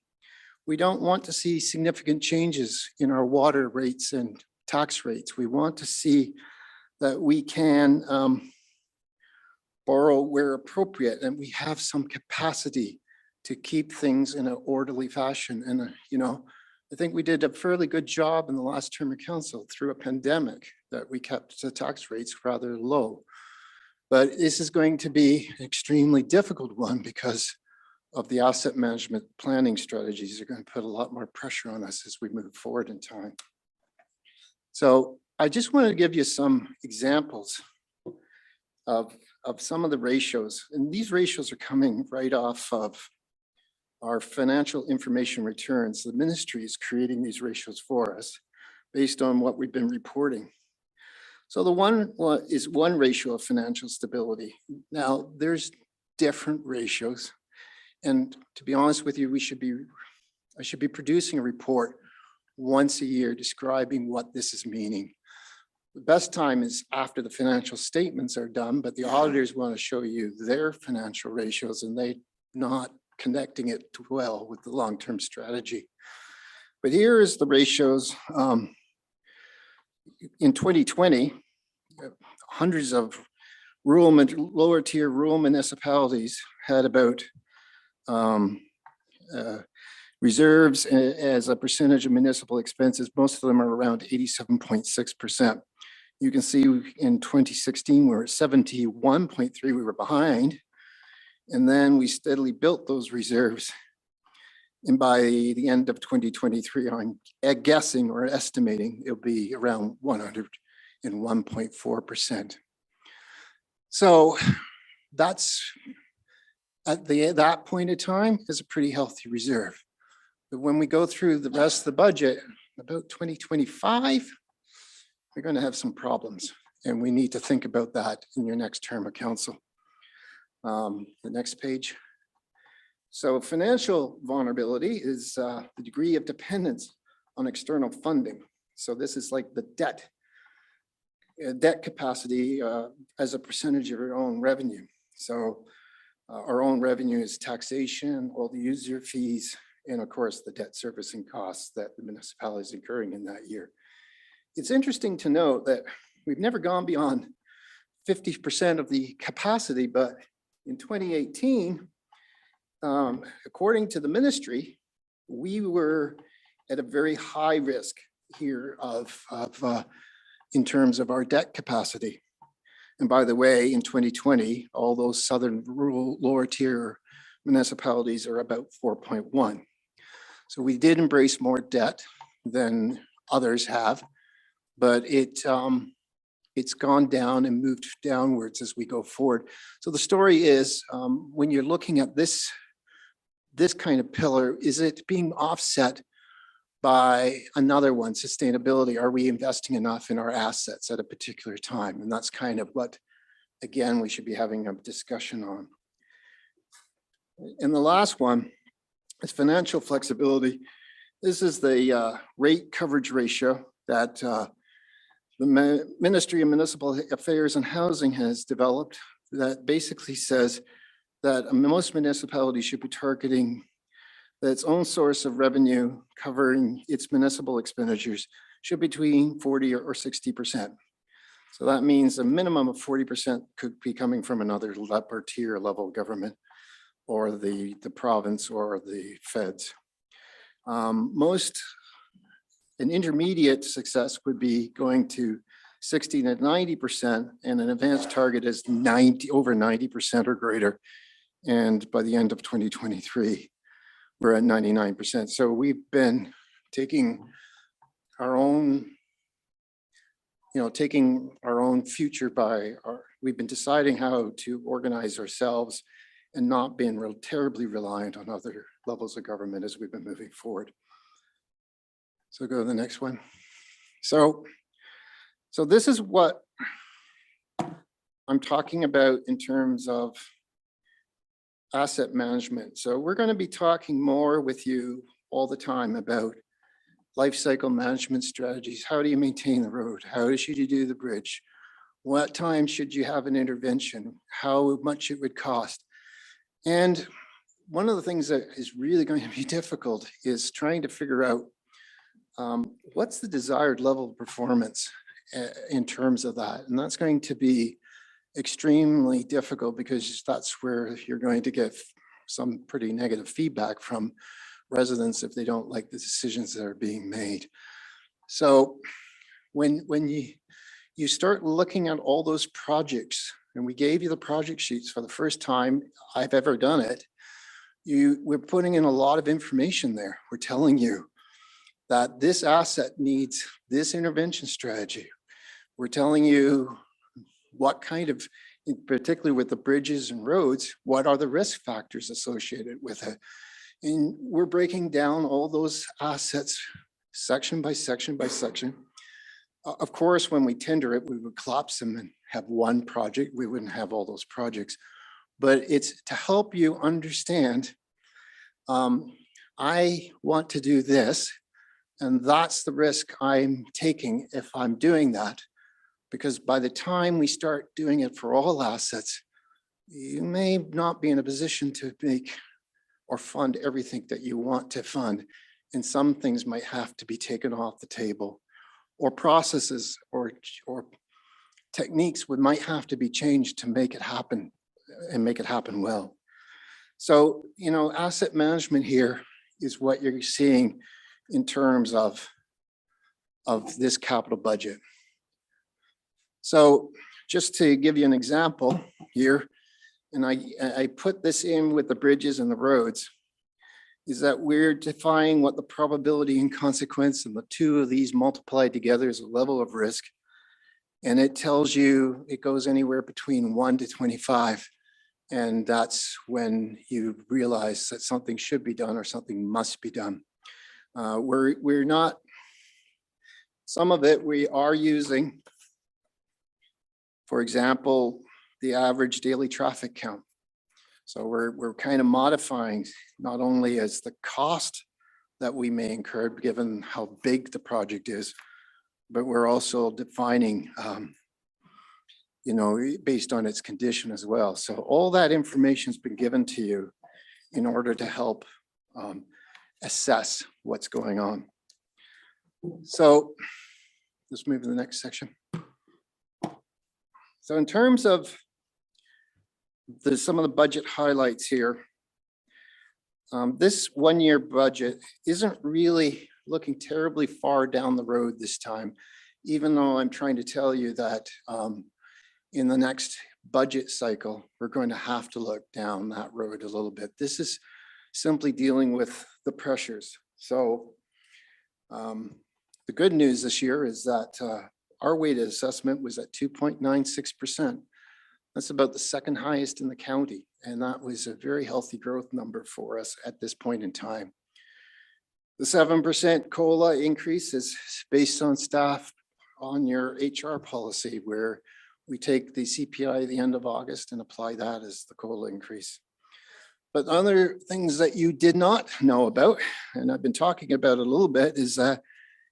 we don't want to see significant changes in our water rates and tax rates. We want to see that we can borrow where appropriate, and we have some capacity to keep things in an orderly fashion. And, you know, I think we did a fairly good job in the last term of council through a pandemic that we kept the tax rates rather low. But this is going to be an extremely difficult one because of the asset management planning strategies are going to put a lot more pressure on us as we move forward in time. So I just want to give you some examples of some of the ratios. And these ratios are coming right off of our financial information returns. The ministry is creating these ratios for us based on what we've been reporting. So the one is one ratio of financial stability. Now there's different ratios. And to be honest with you, I should be producing a report once a year describing what this is meaning. The best time is after the financial statements are done, but the auditors want to show you their financial ratios and they're not connecting it well with the long-term strategy. But here is the ratios. In 2020, hundreds of rural and lower tier rural municipalities had about reserves as a percentage of municipal expenses. Most of them are around 87.6%. You can see in 2016, we were at 71.3, we were behind. And then we steadily built those reserves. And by the end of 2023, I'm guessing or estimating it'll be around 101.4%. So that's at that point in time is a pretty healthy reserve. But when we go through the rest of the budget, about 2025, we're going to have some problems. And we need to think about that in your next term of council. The next page. So financial vulnerability is the degree of dependence on external funding. So this is like the debt capacity as a percentage of your own revenue. So our own revenue is taxation, all the user fees, and of course the debt servicing costs that the municipality is incurring in that year. It's interesting to note that we've never gone beyond 50% of the capacity, but in 2018, according to the ministry, we were at a very high risk here in terms of our debt capacity. And by the way, in 2020, all those southern rural lower tier municipalities are about 4.1. So we did embrace more debt than others have, but it's gone down and moved downwards as we go forward. So the story is when you're looking at this kind of pillar, is it being offset by another one, sustainability? Are we investing enough in our assets at a particular time? And that's kind of what, again, we should be having a discussion on. And the last one is financial flexibility. This is the rate coverage ratio that the Ministry of Municipal Affairs and Housing has developed that basically says that most municipalities should be targeting its own source of revenue covering its municipal expenditures should be between 40 or 60%. So that means a minimum of 40% could be coming from another upper tier level government or the province or the feds. An intermediate success would be going to 60 to 90%, and an advanced target is over 90% or greater. And by the end of 2023, we're at 99%. So we've been taking our own, future we've been deciding how to organize ourselves and not being terribly reliant on other levels of government as we've been moving forward. So go to the next one. So this is what I'm talking about in terms of asset management. So we're going to be talking more with you all the time about life cycle management strategies. How do you maintain the road? How should you do the bridge? What time should you have an intervention? How much it would cost? And one of the things that is really going to be difficult is trying to figure out what's the desired level of performance in terms of that. And that's going to be extremely difficult because that's where you're going to get some pretty negative feedback from residents if they don't like the decisions that are being made. So when you start looking at all those projects, and we gave you the project sheets for the first time I've ever done it, we're putting in a lot of information there. We're telling you that this asset needs this intervention strategy. We're telling you what kind of, particularly with the bridges and roads, what are the risk factors associated with it? And we're breaking down all those assets section by section by section. Of course, when we tender it, we would collapse them and have one project. We wouldn't have all those projects. But it's to help you understand, I want to do this, and that's the risk I'm taking if I'm doing that. Because by the time we start doing it for all assets, you may not be in a position to make or fund everything that you want to fund. And some things might have to be taken off the table, or processes or techniques might have to be changed to make it happen and make it happen well. So, asset management here is what you're seeing in terms of this capital budget. So just to give you an example here, and I put this in with the bridges and the roads, is that we're defining what the probability and consequence, and the two of these multiplied together is a level of risk. And it tells you it goes anywhere between 1 to 25. And that's when you realize that something should be done or something must be done. We're not, some of it we are using, for example, the average daily traffic count. So we're kind of modifying not only as the cost that we may incur given how big the project is, but we're also defining, based on its condition as well. So all that information has been given to you in order to help assess what's going on. So let's move to the next section. So in terms of some of the budget highlights here, this one-year budget isn't really looking terribly far down the road this time, even though I'm trying to tell you that in the next budget cycle, we're going to have to look down that road a little bit. This is simply dealing with the pressures. So the good news this year is that our weighted assessment was at 2.96%. That's about the second highest in the county. And that was a very healthy growth number for us at this point in time. The 7% COLA increase is based on staff on your HR policy, where we take the CPI at the end of August and apply that as the COLA increase. But other things that you did not know about, and I've been talking about it a little bit, is that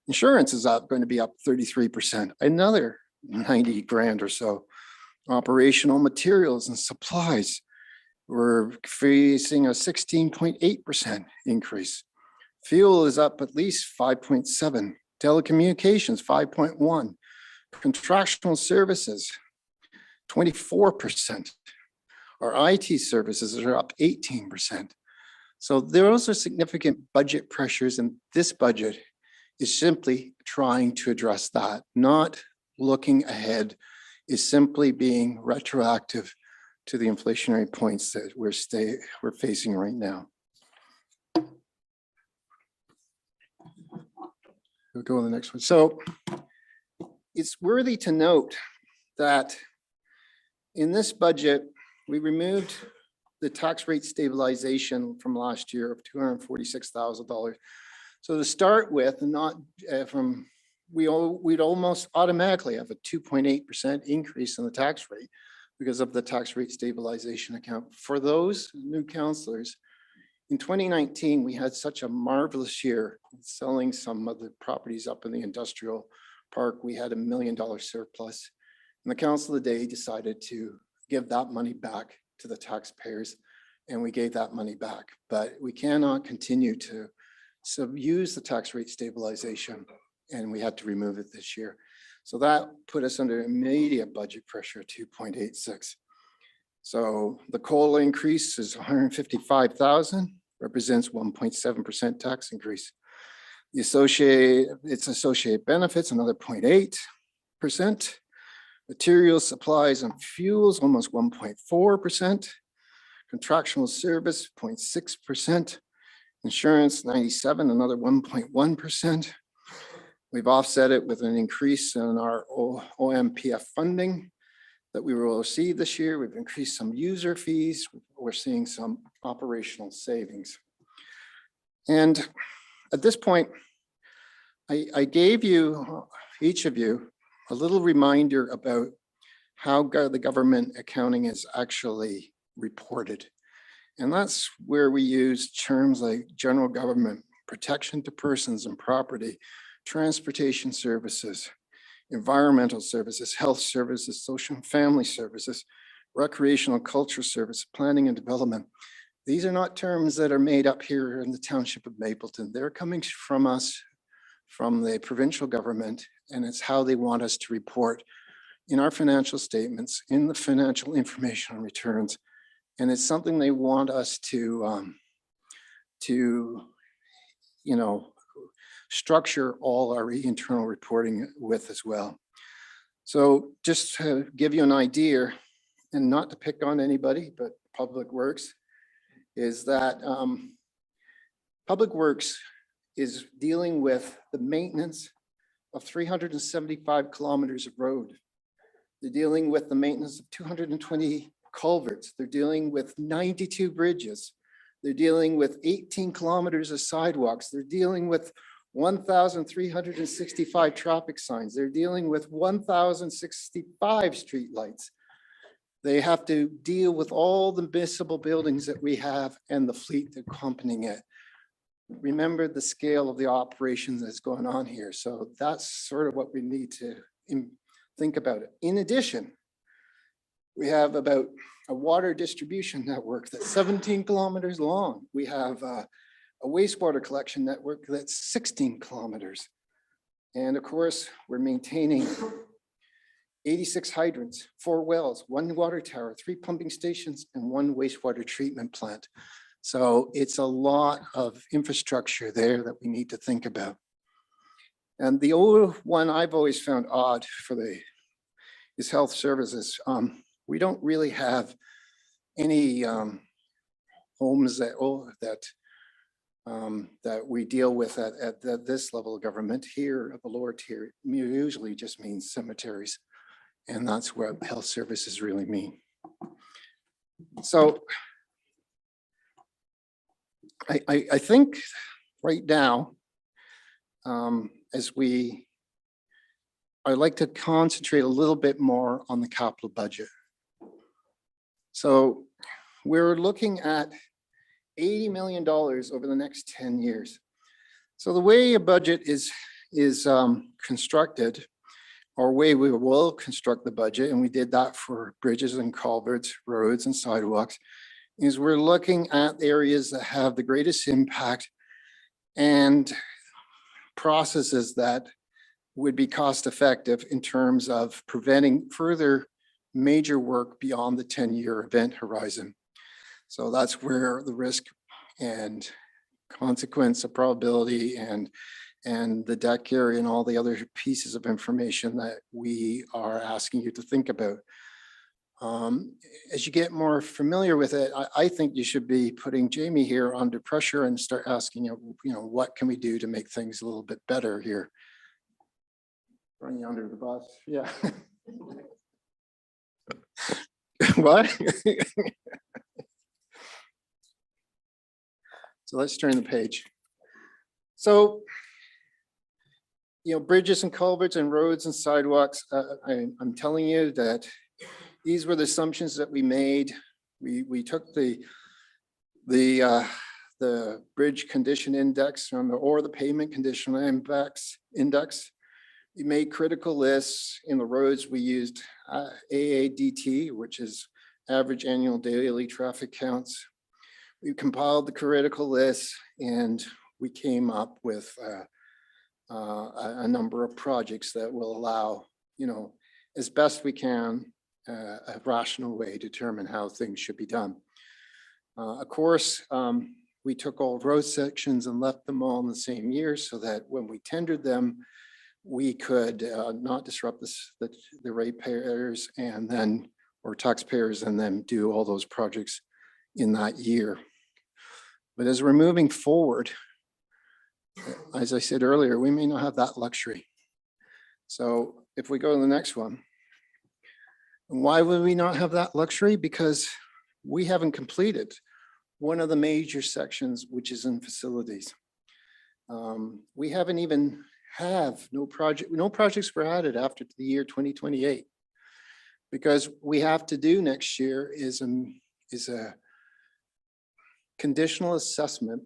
Insurance is going to be up 33%, another 90 grand or so. Operational materials and supplies, we're facing a 16.8% increase. Fuel is up at least 5.7. Telecommunications, 5.1. Contractual services, 24%. Our IT services are up 18%. So those are significant budget pressures, and this budget is simply trying to address that, not looking ahead, is simply being retroactive to the inflationary points that we're facing right now. We'll go on the next one. So it's worthy to note that in this budget, we removed the tax rate stabilization from last year of $246,000. So to start with, and not we'd almost automatically have a 2.8% increase in the tax rate because of the tax rate stabilization account. For those new councillors, in 2019, we had such a marvelous year selling some of the properties up in the industrial park. We had $1 million surplus. And the council of the day decided to give that money back to the taxpayers, and we gave that money back. But we cannot continue to use the tax rate stabilization, and we had to remove it this year. So that put us under immediate budget pressure of 2.86. So the COLA increase is 155,000, represents 1.7% tax increase. The associated benefits, another 0.8%. Materials, supplies, and fuels, almost 1.4%. Contractual service, 0.6%. Insurance, 97, another 1.1%. We've offset it with an increase in our OMPF funding that we will receive this year. We've increased some user fees. We're seeing some operational savings. And at this point, I gave you, each of you, a little reminder about how the government accounting is actually reported. And that's where we use terms like general government, protection to persons and property, transportation services, environmental services, health services, social and family services, recreational culture service, planning and development. These are not terms that are made up here in the township of Mapleton. They're coming from us, from the provincial government, and it's how they want us to report in our financial statements, in the financial information returns. And it's something they want us to structure all our internal reporting with as well. So just to give you an idea, and not to pick on anybody, but Public Works, is that Public Works is dealing with the maintenance of 375 kilometers of road. They're dealing with the maintenance of 220 culverts. They're dealing with 92 bridges. They're dealing with 18 kilometers of sidewalks. They're dealing with 1,365 traffic signs. They're dealing with 1,065 streetlights. They have to deal with all the municipal buildings that we have and the fleet accompanying it. Remember the scale of the operations that's going on here. So that's sort of what we need to think about it. In addition, we have about a water distribution network that's 17 kilometers long. We have a wastewater collection network that's 16 kilometers. And of course, we're maintaining 86 hydrants, 4 wells, 1 water tower, 3 pumping stations, and 1 wastewater treatment plant. So it's a lot of infrastructure there that we need to think about. And the old one I've always found odd for is health services. We don't really have any homes that we deal with at this level of government. Here at the lower tier, usually just means cemeteries. And that's what health services really mean. So I think right now, I'd like to concentrate a little bit more on the capital budget. So we're looking at $80 million over the next 10 years. So the way a budget is is constructed, or way we will construct the budget, and we did that for bridges and culverts, roads and sidewalks, is we're looking at areas that have the greatest impact and processes that would be cost effective in terms of preventing further major work beyond the 10-year event horizon. So that's where the risk and consequence of probability and the deck area and all the other pieces of information that we are asking you to think about. As you get more familiar with it, I think you should be putting Jamie here under pressure and start asking, you know, what can we do to make things a little bit better here? Throwing you under the bus, yeah. What? So let's turn the page. So, you know, bridges and culverts and roads and sidewalks, I'm telling you that these were the assumptions that we made. We took the bridge condition index or the pavement condition index. We made critical lists. In the roads, we used AADT, which is average annual daily traffic counts. We compiled the critical lists and we came up with a number of projects that will allow, you know, as best we can, a rational way to determine how things should be done. Of course, we took all road sections and left them all in the same year so that when we tendered them, we could not disrupt the ratepayers and then, or taxpayers, and then do all those projects in that year. But as we're moving forward, as I said earlier, we may not have that luxury. So if we go to the next one, why would we not have that luxury? Because we haven't completed one of the major sections, which is in facilities. We haven't even no projects were added after the year 2028, because we have to do next year is a conditional assessment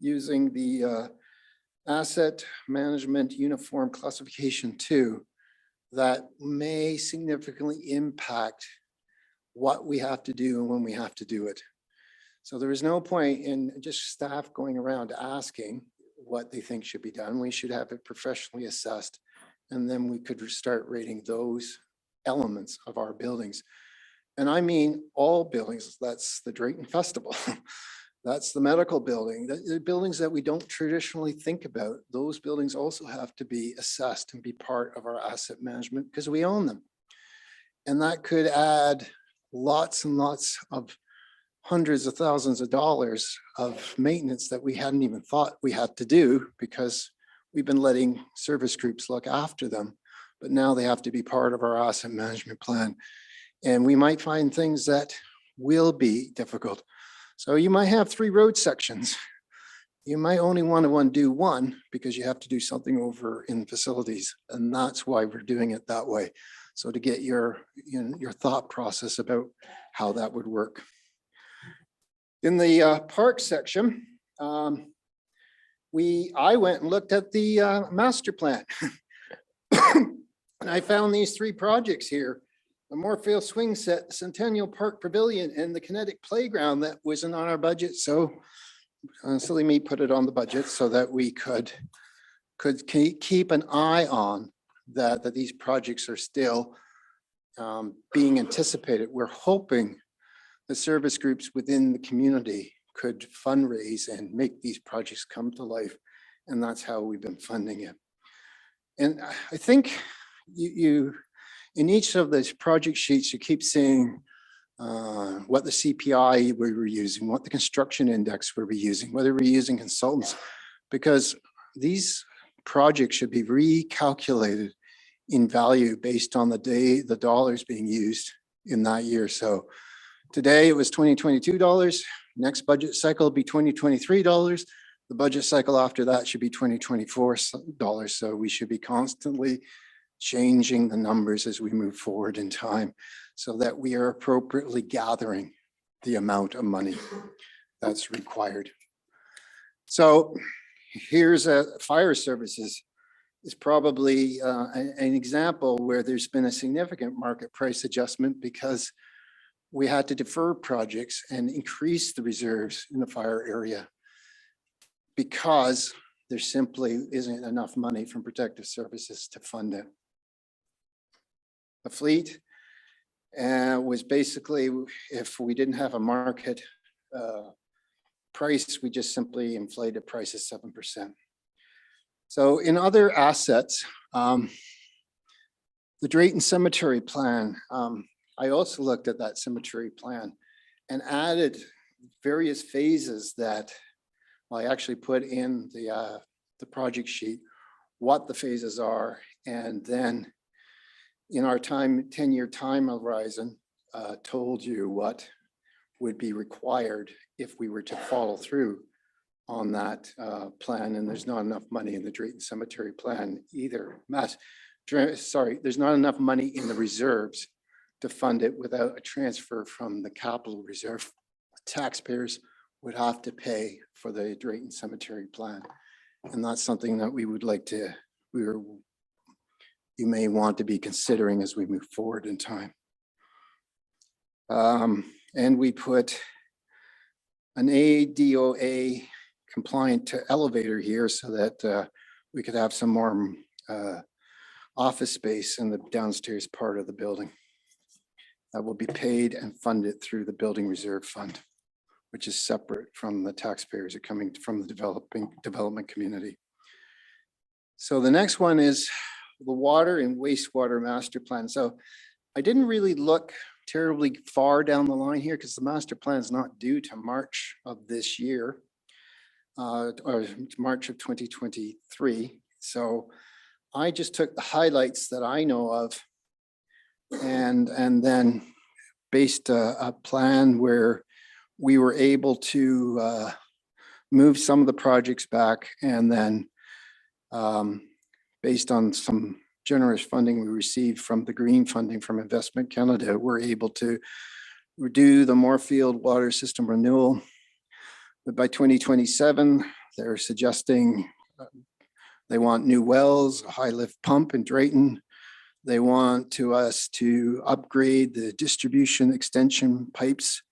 using the asset management uniform classification 2 that may significantly impact what we have to do and when we have to do it. So there is no point in just staff going around asking what they think should be done. We should have it professionally assessed, and then we could start rating those elements of our buildings. And I mean all buildings. That's the Drayton Festival. That's the medical building. The buildings that we don't traditionally think about, those buildings also have to be assessed and be part of our asset management because we own them. And that could add lots and lots of hundreds of thousands of dollars of maintenance that we hadn't even thought we had to do because we've been letting service groups look after them. But now they have to be part of our asset management plan. And we might find things that will be difficult. So you might have 3 road sections. You might only want to undo one because you have to do something over in facilities. And that's why we're doing it that way. So to get your thought process about how that would work. In the park section, I went and looked at the master plan. And I found these 3 projects here. The Morpheus Swing Set, Centennial Park Pavilion, and the Kinetic Playground that wasn't on our budget. So silly me put it on the budget so that we could keep an eye on that these projects are still being anticipated. We're hoping the service groups within the community could fundraise and make these projects come to life. And that's how we've been funding it. And I think you in each of these project sheets, you keep seeing what the CPI we were using, what the construction index we were using, whether we're using consultants, because these projects should be recalculated in value based on the dollars being used in that year. So today it was $2022. Next budget cycle will be $2023. The budget cycle after that should be $2024. So we should be constantly changing the numbers as we move forward in time so that we are appropriately gathering the amount of money that's required. So here's fire services. is probably an example where there's been a significant market price adjustment because we had to defer projects and increase the reserves in the fire area because there simply isn't enough money from protective services to fund it. The fleet was basically, if we didn't have a market price, we just simply inflated prices 7%. So in other assets, the Drayton Cemetery plan, I also looked at that cemetery plan and added various phases that I actually put in the project sheet, what the phases are, and then in our 10-year time horizon, told you what would be required if we were to follow through on that plan. And there's not enough money in the Drayton Cemetery plan either. There's not enough money in the reserves to fund it without a transfer from the capital reserve. Taxpayers would have to pay for the Drayton Cemetery plan. And that's something that we would like to, you may want to be considering as we move forward in time. And we put an ADOA compliant elevator here so that we could have some more office space in the downstairs part of the building. That will be paid and funded through the Building Reserve Fund, which is separate from the taxpayers that are coming from the development community. So the next one is the water and wastewater master plan. So I didn't really look terribly far down the line here because the master plan is not due to March of this year, or March of 2023. So I just took the highlights that I know of and then based a plan where we were able to move some of the projects back, and then based on some generous funding we received from the green funding from Investment Canada, we're able to do the Moorfield water system renewal. But by 2027, they're suggesting they want new wells, a high lift pump in Drayton. They want us to upgrade the distribution extension pipes,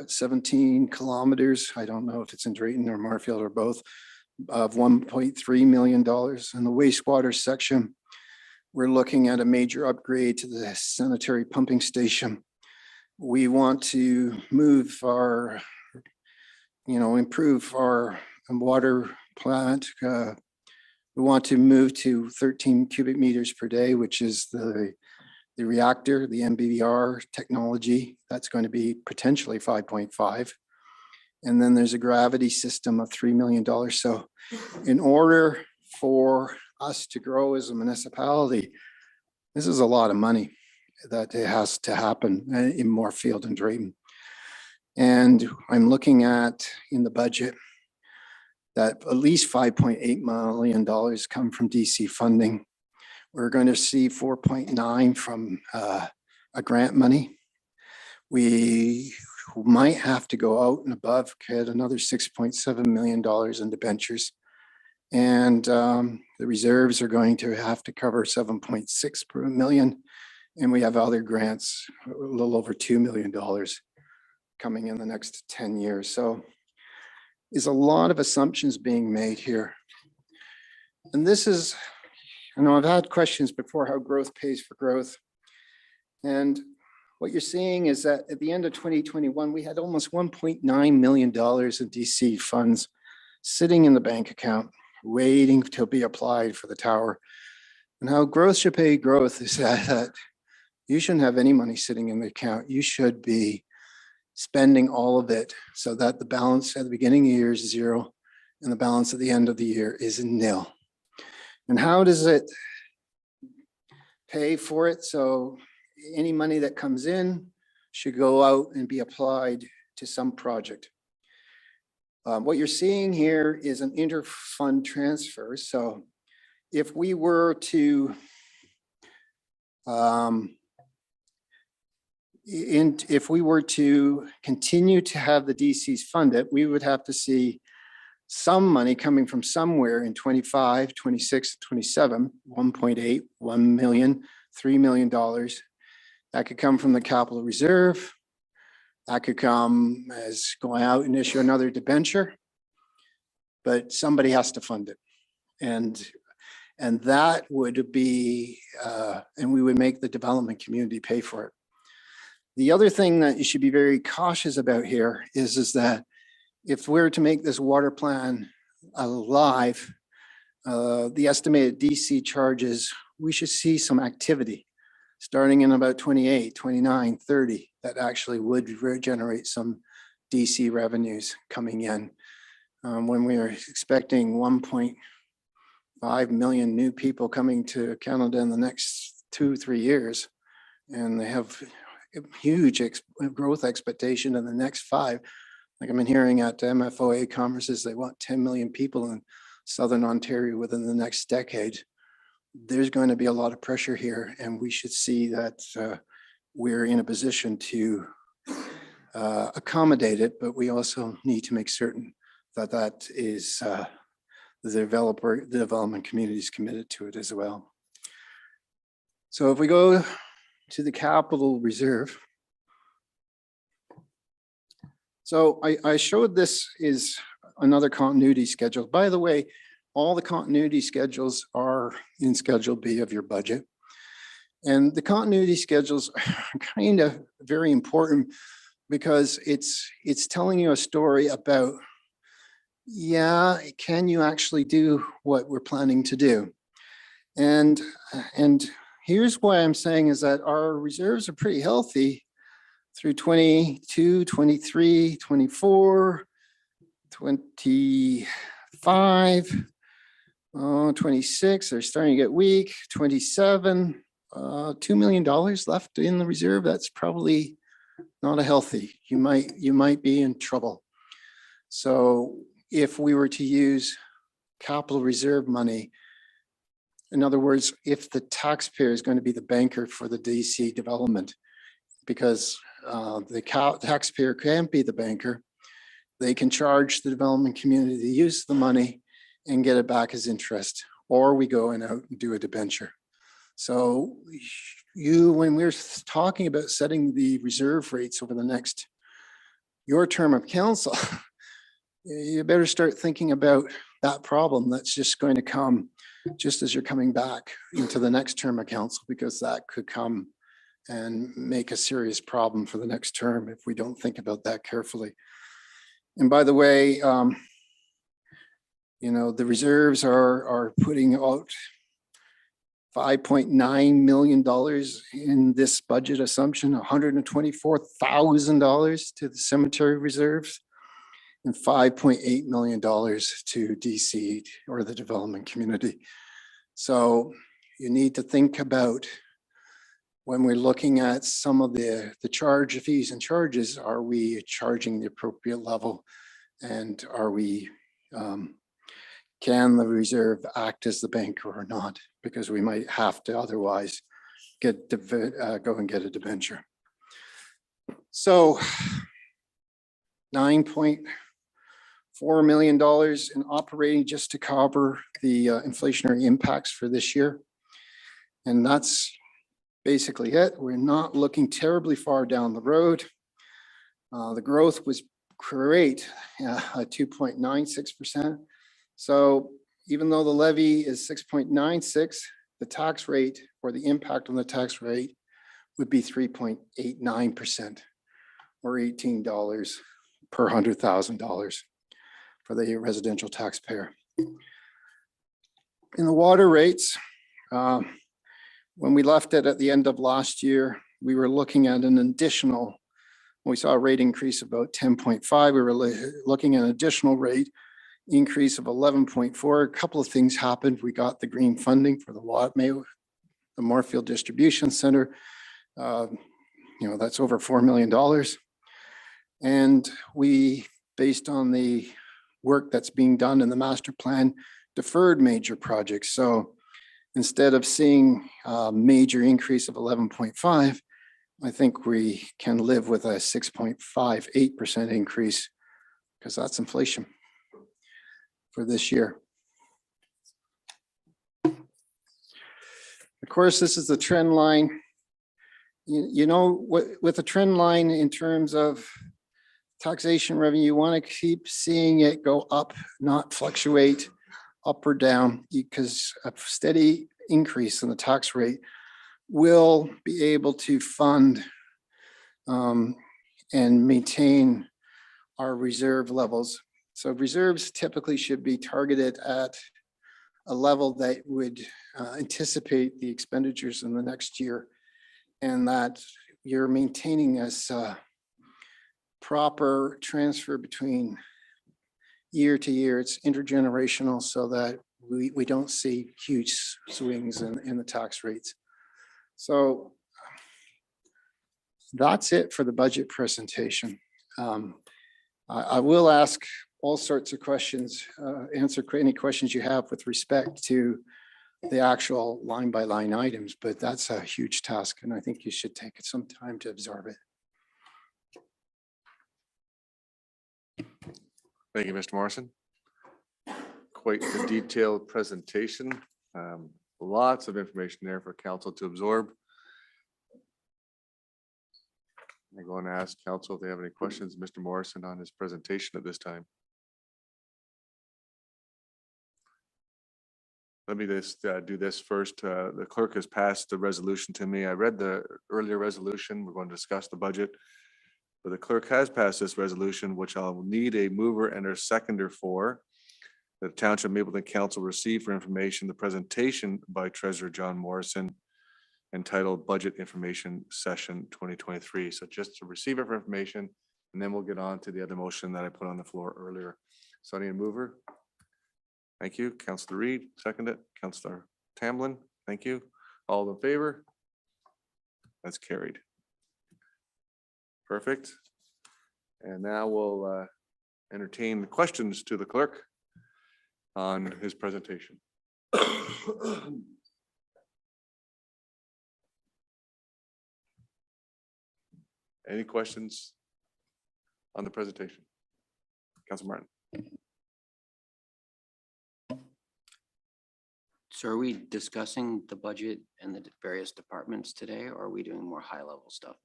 17 kilometers. I don't know if it's in Drayton or Moorfield or both, of $1.3 million. In the wastewater section, we're looking at a major upgrade to the sanitary pumping station. We want to move our, improve our water plant. We want to move to 13 cubic meters per day, which is the reactor, the MBBR technology. That's going to be potentially 5.5. And then there's a gravity system of $3 million. So in order for us to grow as a municipality, this is a lot of money that it has to happen in Moorfield and Drayton. And I'm looking at in the budget that at least $5.8 million come from DC funding. We're going to see 4.9 from a grant money. We might have to go out and above, get another $6.7 million in debentures. And the reserves are going to have to cover 7.6 million. And we have other grants, a little over $2 million coming in the next 10 years. So there's a lot of assumptions being made here. And this is, I've had questions before how growth pays for growth. And what you're seeing is that at the end of 2021, we had almost $1.9 million in DC funds sitting in the bank account, waiting to be applied for the tower. And how growth should pay growth is that you shouldn't have any money sitting in the account. You should be spending all of it so that the balance at the beginning of the year is zero and the balance at the end of the year is nil. And how does it pay for it? So any money that comes in should go out and be applied to some project. What you're seeing here is an inter-fund transfer. So if we were to if we were to continue to have the DCs funded, we would have to see some money coming from somewhere in 25, 26, 27, 1.8, 1 million, $3 million. That could come from the capital reserve. That could come as going out and issue another debenture. But somebody has to fund it. And that would be, and we would make the development community pay for it. The other thing that you should be very cautious about here is that if we're to make this water plan alive, the estimated DC charges, we should see some activity starting in about 28, 29, 30, that actually would generate some DC revenues coming in. When we are expecting 1.5 million new people coming to Canada in the next 2-3 years, and they have huge growth expectation in the next 5. Like I've been hearing at MFOA conferences, they want 10 million people in Southern Ontario within the next decade. There's going to be a lot of pressure here, and we should see that we're in a position to accommodate it, but we also need to make certain that that is the development community is committed to it as well. So if we go to the capital reserve. So I showed this is another continuity schedule. By the way, all the continuity schedules are in Schedule B of your budget. And the continuity schedules are kind of very important because it's telling you a story about, yeah, can you actually do what we're planning to do? And here's why I'm saying is that our reserves are pretty healthy through 22, 23, 24, 25, 26, they're starting to get weak, 27, $2 million left in the reserve. That's probably not a healthy. You might be in trouble. So if we were to use capital reserve money, in other words, if the taxpayer is going to be the banker for the DC development, because the taxpayer can't be the banker, they can charge the development community to use the money and get it back as interest, or we go and out and do a debenture. So when we're talking about setting the reserve rates over the next, your term of council, you better start thinking about that problem that's just going to come just as you're coming back into the next term of council, because that could come and make a serious problem for the next term if we don't think about that carefully. And by the way, you know, the reserves are putting out $5.9 million in this budget assumption, $124,000 to the cemetery reserves, and $5.8 million to DC or the development community. So you need to think about, when we're looking at some of the charge fees and charges, are we charging the appropriate level? And are we, can the reserve act as the banker or not? Because we might have to otherwise go and get a debenture. So $9.4 million in operating just to cover the inflationary impacts for this year. And that's basically it. We're not looking terribly far down the road. The growth was great, 2.96%. So even though the levy is 6.96, the tax rate, or the impact on the tax rate, would be 3.89%, or $18 per $100,000 for the residential taxpayer. In the water rates, when we left it at the end of last year, we were looking at an additional, we saw a rate increase of about 10.5. We were looking at an additional rate increase of 11.4. A couple of things happened. We got the green funding for the Moorfield Distribution Center. You know, that's over $4 million. And we, based on the work that's being done in the master plan, deferred major projects. So instead of seeing a major increase of 11.5, I think we can live with a 6.58% increase, because that's inflation. for this year. Of course, this is the trend line. You know, with a trend line in terms of taxation revenue, you want to keep seeing it go up, not fluctuate up or down, because a steady increase in the tax rate will be able to fund and maintain our reserve levels. So reserves typically should be targeted at a level that would anticipate the expenditures in the next year, and that you're maintaining this proper transfer between year to year. It's intergenerational so that we don't see huge swings in the tax rates. So that's it for the budget presentation. I will ask all sorts of questions, answer any questions you have with respect to the actual line by line items, but that's a huge task, and I think you should take some time to absorb it. Thank you, Mr. Morrison. Quite the detailed presentation. Lots of information there for council to absorb. I'm going to ask council if they have any questions, Mr. Morrison, on his presentation at this time. Let me just do this first. The clerk has passed the resolution to me. I read the earlier resolution. We're going to discuss the budget. But the clerk has passed this resolution, which I'll need a mover and a seconder for. The Township Mapleton Council received for information the presentation by Treasurer John Morrison entitled Budget Information Session 2023. So just to receive it for information, and then we'll get on to the other motion that I put on the floor earlier. So I need a mover. Thank you. Councillor Reed, second it. Councillor Tamblin, thank you. All in favor? That's carried. Perfect. And now we'll entertain the questions to the clerk on his presentation. Any questions on the presentation? Councilor Martin. So are we discussing the budget and the various departments today, or are we doing more high level stuff?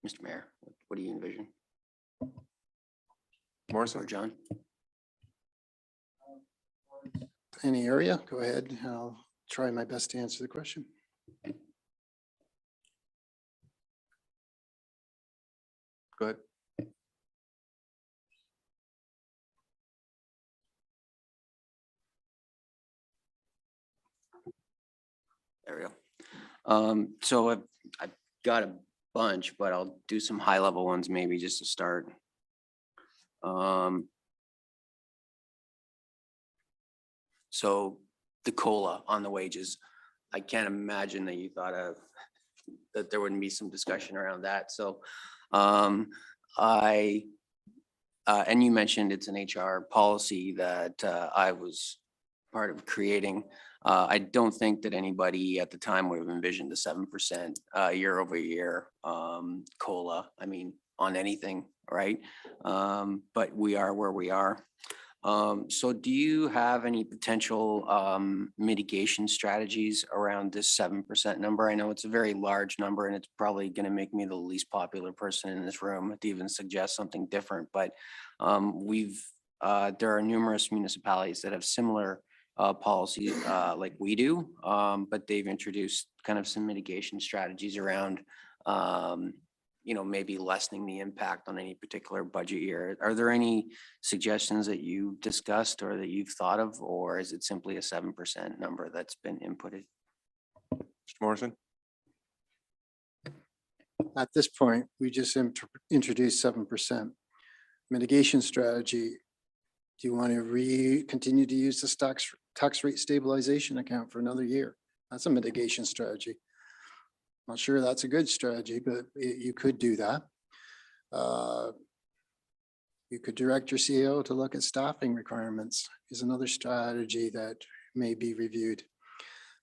Mr. Mayor, what do you envision? Morrison? Or John? Any area, go ahead. I'll try my best to answer the question. Go ahead. There we go. So I've got a bunch, but I'll do some high level ones maybe just to start. So the COLA on the wages, I can't imagine that you thought of that there wouldn't be some discussion around that. So and you mentioned it's an HR policy that I was part of creating. I don't think that anybody at the time would have envisioned the 7% year over year COLA, I mean, on anything, right? But we are where we are. So do you have any potential mitigation strategies around this 7% number? I know it's a very large number and it's probably going to make me the least popular person in this room to even suggest something different, but there are numerous municipalities that have similar policy like we do, but they've introduced kind of some mitigation strategies around, maybe lessening the impact on any particular budget year. Are there any suggestions that you discussed or that you've thought of, or is it simply a 7% number that's been inputted? Mr. Morrison? At this point, we just introduced 7% mitigation strategy. Do you want to continue to use this tax rate stabilization account for another year? That's a mitigation strategy. Not sure that's a good strategy, but you could do that. You could direct your CEO to look at staffing requirements is another strategy that may be reviewed.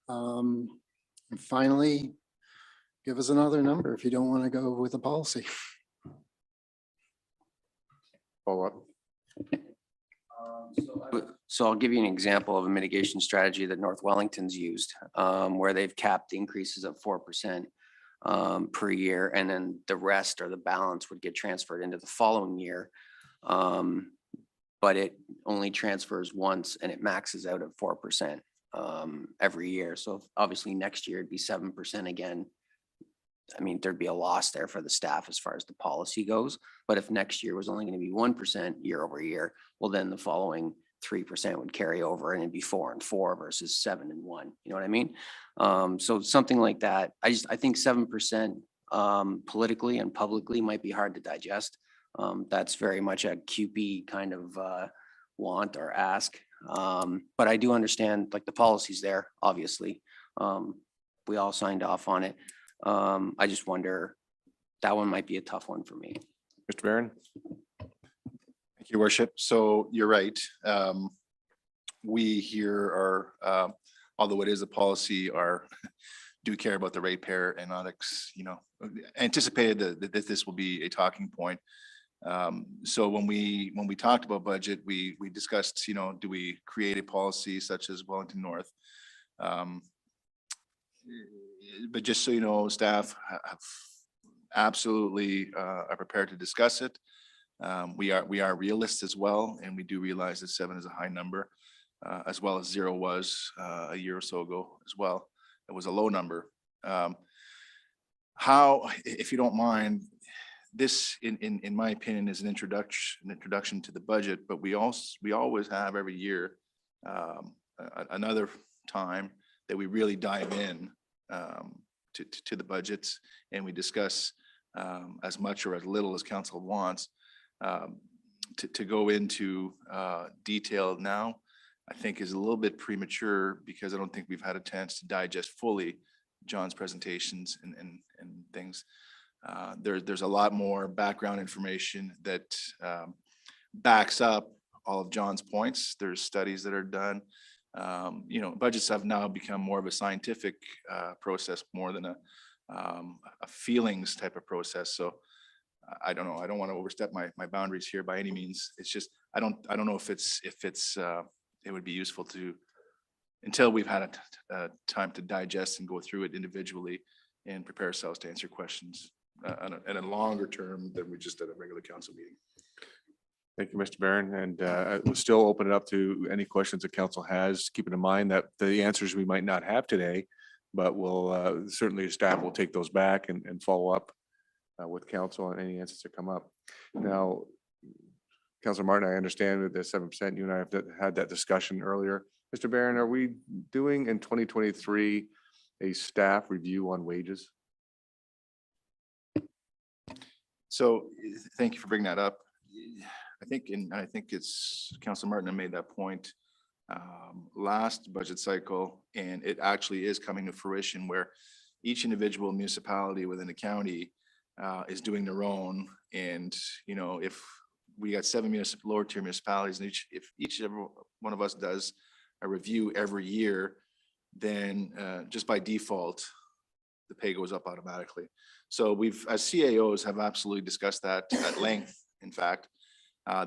And finally, give us another number if you don't want to go with a policy. Follow up. So I'll give you an example of a mitigation strategy that North Wellington's used, where they've capped increases of 4% per year, and then the rest or the balance would get transferred into the following year. But it only transfers once and it maxes out at 4% every year. So obviously next year it'd be 7% again. I mean, there'd be a loss there for the staff as far as the policy goes. But if next year was only going to be 1% year over year, well, then the following 3% would carry over and it'd be 4 and 4 versus 7 and 1. You know what I mean? So something like that. I think 7% politically and publicly might be hard to digest. That's very much a QP kind of want or ask. But I do understand like the policies there, obviously. We all signed off on it. I just wonder, that one might be a tough one for me. Mr. Barron? Thank you, Worship. So you're right. We here are, although it is a policy, do care about the ratepayer and anticipated that this will be a talking point. So when we talked about budget, we discussed, do we create a policy such as Wellington North? But just so you know, staff have absolutely are prepared to discuss it. We are realists as well, and we do realize that 7 is a high number, as well as 0 was a year or so ago as well. It was a low number. How, if you don't mind, this, in my opinion, is an introduction to the budget, but we always have every year another time that we really dive in to the budgets, and we discuss as much or as little as council wants. To go into detail now, I think is a little bit premature, because I don't think we've had a chance to digest fully John's presentations and things. There's a lot more background information that backs up all of John's points. There's studies that are done. Budgets have now become more of a scientific process more than a feelings type of process. So I don't know. I don't want to overstep my boundaries here by any means. It's just, I don't know if it would be useful to, until we've had a time to digest and go through it individually and prepare ourselves to answer questions at a longer term than we just at a regular council meeting. Thank you, Mr. Barron. And we'll still open it up to any questions that council has, keeping in mind that the answers we might not have today, but we'll certainly staff will take those back and follow up with council on any answers that come up. Now, Councilor Martin, I understand that the 7%, you and I have had that discussion earlier. Mr. Barron, are we doing in 2023 a staff review on wages? So thank you for bringing that up. I think it's Councilor Martin that made that point last budget cycle, and it actually is coming to fruition where each individual municipality within the county is doing their own. And, if we got 7 lower tier municipalities, and if each and every one of us does a review every year, then just by default, the pay goes up automatically. So we've, as CAOs, have absolutely discussed that at length. In fact,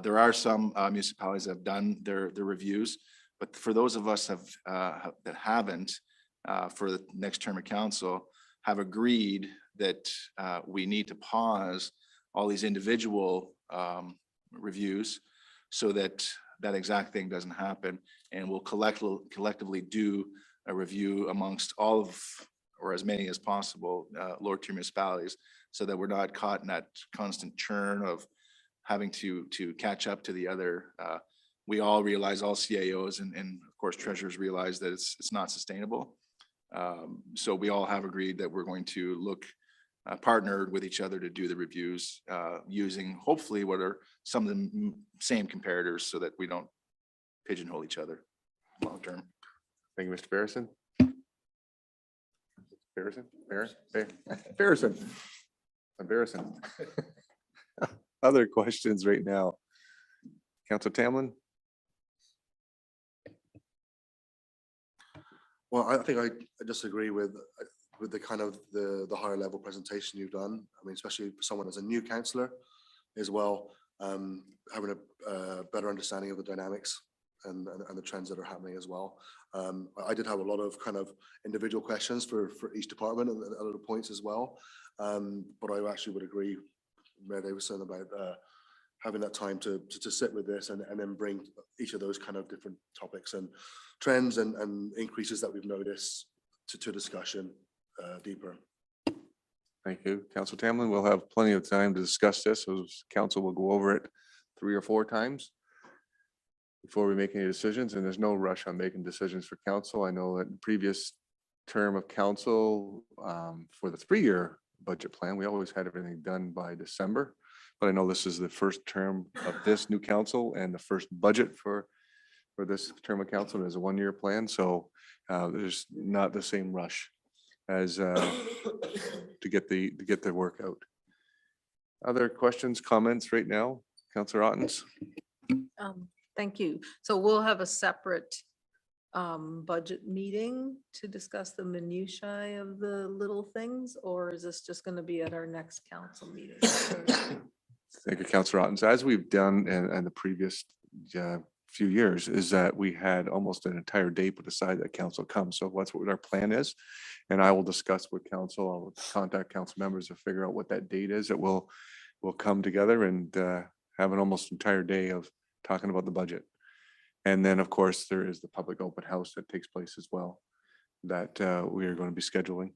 there are some municipalities that have done their reviews, but for those of us that haven't, for the next term of council, have agreed that we need to pause all these individual reviews so that that exact thing doesn't happen, and we'll collectively do a review amongst all of, or as many as possible, lower tier municipalities, so that we're not caught in that constant churn of having to catch up to the other. We all realize, all CAOs and of course treasurers realize that it's not sustainable. So we all have agreed that we're going to look partnered with each other to do the reviews using hopefully what are some of the same comparators, so that we don't pigeonhole each other long term. Thank you, Mr. Barrison. Barrison. Other questions right now? Councilor Tamlin? Well, I think I disagree with the kind of the higher level presentation you've done. I mean, especially for someone as a new councillor as well. having a better understanding of the dynamics and the trends that are happening as well. I did have a lot of kind of individual questions for each department and other points as well. But I actually would agree, Mayor Davison, about having that time to sit with this and then bring each of those kind of different topics and trends and increases that we've noticed to discussion deeper. Thank you, Council Tamlin. We'll have plenty of time to discuss this. So council will go over it 3 or 4 times before we make any decisions, and there's no rush on making decisions for council. I know that the previous term of council for the 3-year budget plan, we always had everything done by December. But I know this is the first term of this new council and the first budget for this term of council. There's a 1-year plan, so there's not the same rush as to get the work out. Other questions, comments right now? Councillor Ottens? Thank you. So we'll have a separate budget meeting to discuss the minutiae of the little things, or is this just going to be at our next council meeting? Thank you, Councillor Ottens. As we've done in the previous few years, is that we had almost an entire day put aside that council comes. So that's what our plan is. And I will discuss with council, I'll contact council members to figure out what that date is that we'll come together and have an almost entire day of talking about the budget. And then, of course, there is the public open house that takes place as well that we are going to be scheduling.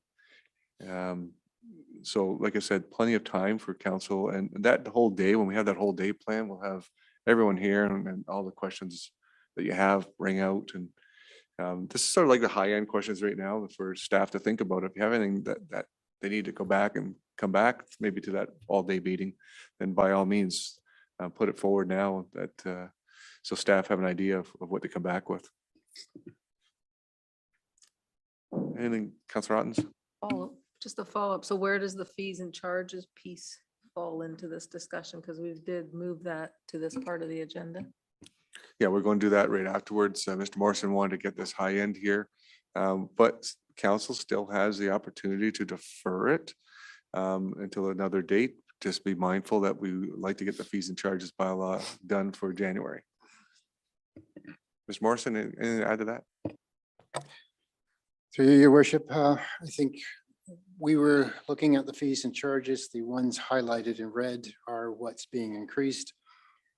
So like I said, plenty of time for council, and that whole day, when we have that whole day plan, we'll have everyone here and all the questions that you have bring out. And this is sort of like the high end questions right now for staff to think about. If you have anything that they need to go back and come back maybe to that all day meeting, then by all means, put it forward now that so staff have an idea of what to come back with. Anything, Councillor Ottens? Just a follow-up. So where does the fees and charges piece fall into this discussion? Because we did move that to this part of the agenda. Yeah, we're going to do that right afterwards. Mr. Morrison wanted to get this high end here, but council still has the opportunity to defer it until another date. Just be mindful that we like to get the fees and charges bylaw done for January. Mr. Morrison, anything to add to that? Through your worship, I think we were looking at the fees and charges. The ones highlighted in red are what's being increased.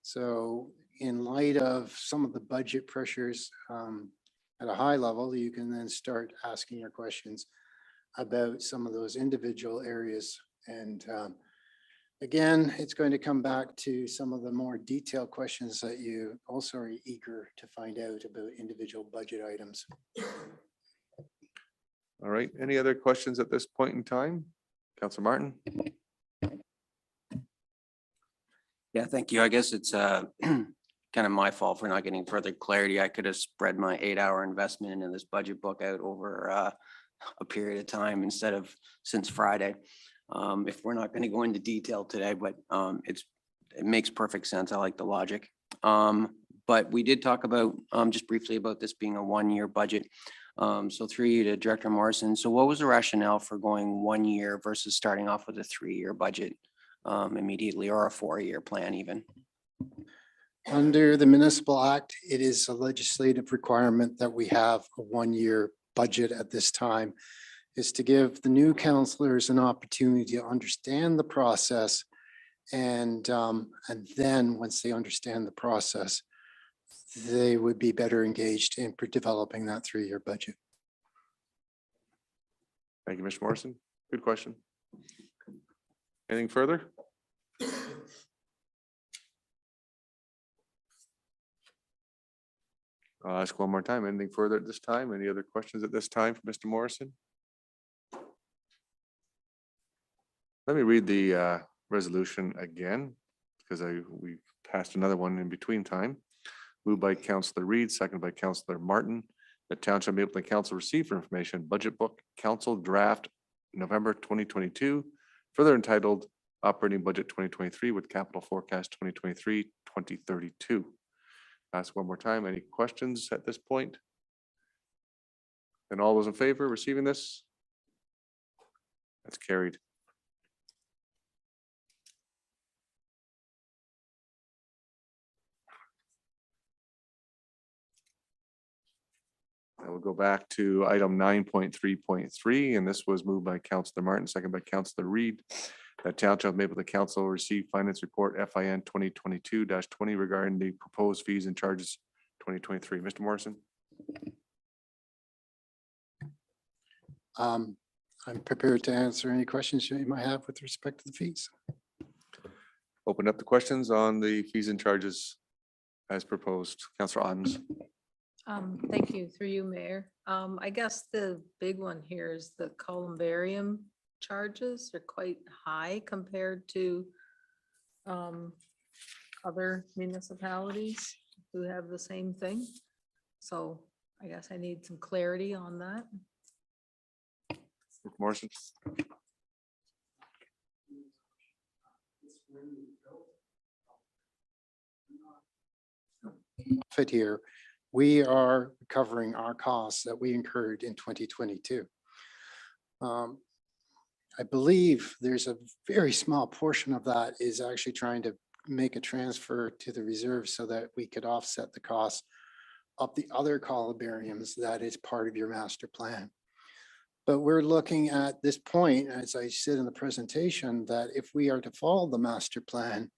So in light of some of the budget pressures at a high level, you can then start asking your questions about some of those individual areas. And again, it's going to come back to some of the more detailed questions that you also are eager to find out about individual budget items. All right, any other questions at this point in time? Councillor Martin? Yeah, thank you. I guess it's kind of my fault for not getting further clarity. I could have spread my 8-hour investment into this budget book out over a period of time instead of since Friday. If we're not going to go into detail today, but it makes perfect sense. I like the logic. But we did talk about just briefly about this being a 1-year budget. So through you to Director Morrison. So what was the rationale for going 1 year versus starting off with a 3-year budget immediately, or a 4-year plan even? Under the Municipal Act, it is a legislative requirement that we have a 1-year budget at this time, is to give the new councillors an opportunity to understand the process. And then once they understand the process, they would be better engaged in developing that 3-year budget. Thank you, Mr. Morrison. Good question. Anything further? I'll ask one more time. Anything further at this time? Any other questions at this time for Mr. Morrison? Let me read the resolution again, because we passed another one in between time. Moved by Councillor Reed, seconded by Councillor Martin. The Township of Mapleton Council received for information budget book, council draft, November 2022, further entitled Operating Budget 2023 with Capital Forecast 2023-2032. Ask one more time. Any questions at this point? And all those in favor of receiving this? That's carried. We'll go back to item 9.3.3, and this was moved by Councillor Martin, second by Councillor Reed. That Township of Mapleton Council received finance report FIN 2022-20 regarding the proposed fees and charges 2023. Mr. Morrison? I'm prepared to answer any questions you might have with respect to the fees. Open up the questions on the fees and charges as proposed. Councillor Adams. Thank you, through you, Mayor. I guess the big one here is the columbarium charges are quite high compared to other municipalities who have the same thing. So I guess I need some clarity on that. Mr. Morrison? Fit here, we are covering our costs that we incurred in 2022. I believe there's a very small portion of that is actually trying to make a transfer to the reserve so that we could offset the cost of the other columbariums that is part of your master plan. But we're looking at this point, as I said in the presentation, that if we are to follow the master plan,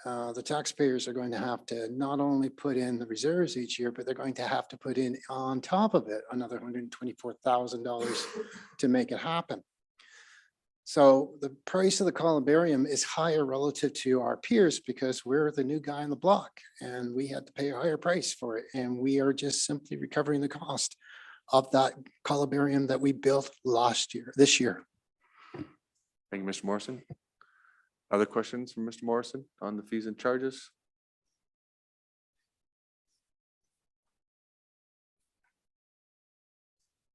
the taxpayers are going to have to not only put in the reserves each year, but they're going to have to put in on top of it another $124,000 to make it happen. So the price of the columbarium is higher relative to our peers because we're the new guy on the block and we had to pay a higher price for it. And we are just simply recovering the cost of that columbarium that we built this year. Thank you, Mr. Morrison. Other questions from Mr. Morrison on the fees and charges?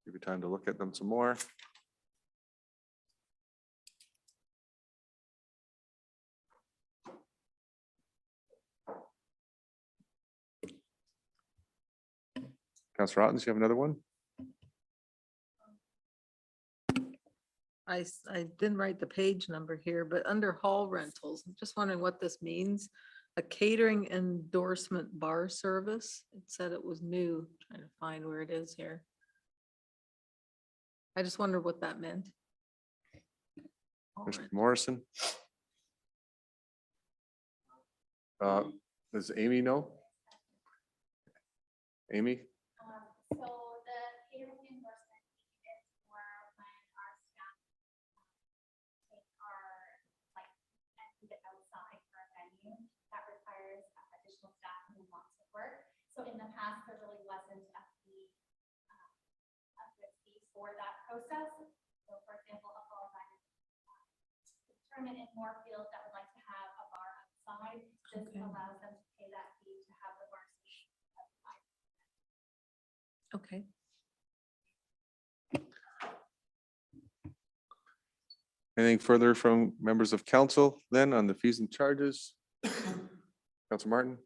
Give you time to look at them some more. Councillor Ottens, you have another one? I didn't write the page number here, but under hall rentals, I'm just wondering what this means. A catering endorsement bar service. It said it was new, trying to find where it is here. I just wondered what that meant. Hall Mr. rent. Morrison? Does Amy know? Amy? So the catering endorsement is for when our staff take our, like, and we get outside for a venue that requires additional staff who wants to work. So in the past, there really wasn't a fee for that process. So for example, a fall diamond tournament in Moorfield that would like to have a bar outside, this allows them to pay that fee to have the bar outside. Okay. Anything further from members of council then on the fees and charges? Councilor Martin?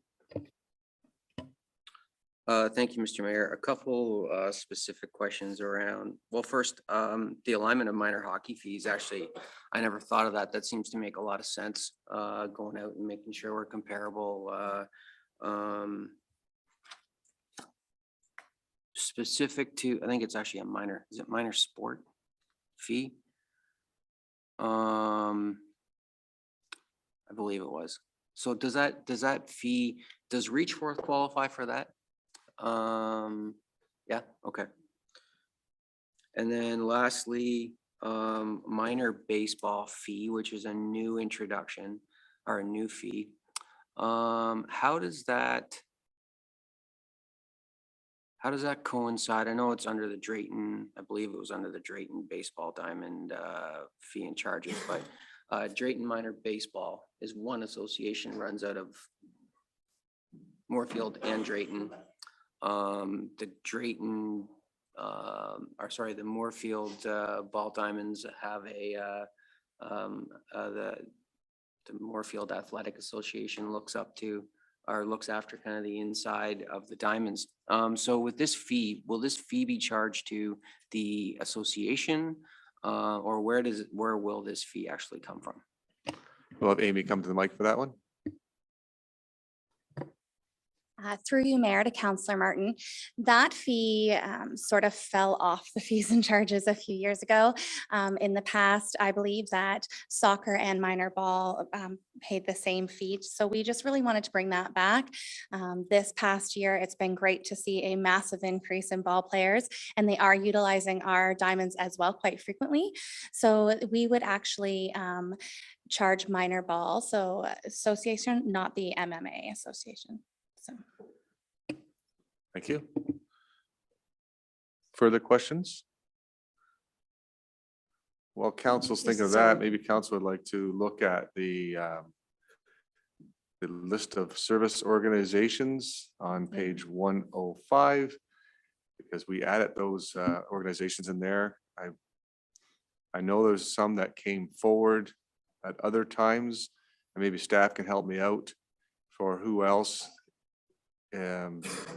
Thank you, Mr. Mayor. A couple specific questions around, well, first, the alignment of minor hockey fees, actually, I never thought of that. That seems to make a lot of sense, going out and making sure we're comparable. Specific to, I think it's actually a minor, is it minor sport fee? I believe it was. So does that fee, does Reachforth qualify for that? Yeah, okay. And then lastly, minor baseball fee, which is a new introduction or a new fee. How does that coincide? I know it's under the Drayton, I believe it was under the Drayton Baseball Diamond fee and charges, but Drayton Minor Baseball is one association, runs out of Moorfield and Drayton. The Drayton, the Moorfield Ball Diamonds have the Moorfield Athletic Association looks after kind of the inside of the diamonds. So with this fee, will this fee be charged to the association? Or where will this fee actually come from? We'll have Amy come to the mic for that one. Through you, Mayor, to Councillor Martin. That fee sort of fell off the fees and charges a few years ago. In the past, I believe that soccer and minor ball paid the same fee. So we just really wanted to bring that back. This past year, it's been great to see a massive increase in ball players, and they are utilizing our diamonds as well quite frequently. So we would actually charge minor ball, so association, not the MMA association. So. Thank you. Further questions? While council's thinking of that, maybe council would like to look at the list of service organizations on page 105, because we added those organizations in there. I know there's some that came forward at other times, and maybe staff can help me out for who else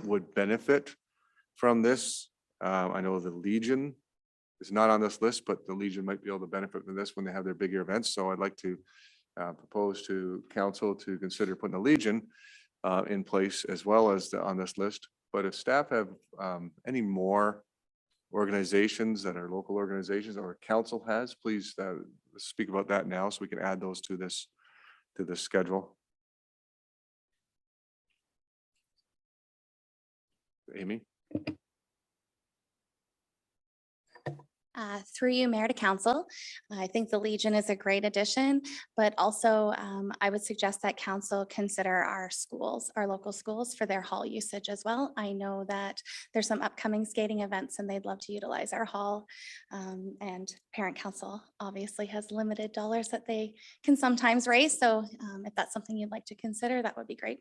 would benefit from this. I know the Legion is not on this list, but the Legion might be able to benefit from this when they have their bigger events. So I'd like to propose to council to consider putting the Legion in place as well as on this list. But if staff have any more organizations that are local organizations or council has, please speak about that now so we can add those to this schedule. Amy? Through you, Mayor, to Council. I think the Legion is a great addition, but also I would suggest that Council consider our schools, our local schools, for their hall usage as well. I know that there's some upcoming skating events and they'd love to utilize our hall. And Parent Council obviously has limited dollars that they can sometimes raise. So if that's something you'd like to consider, that would be great.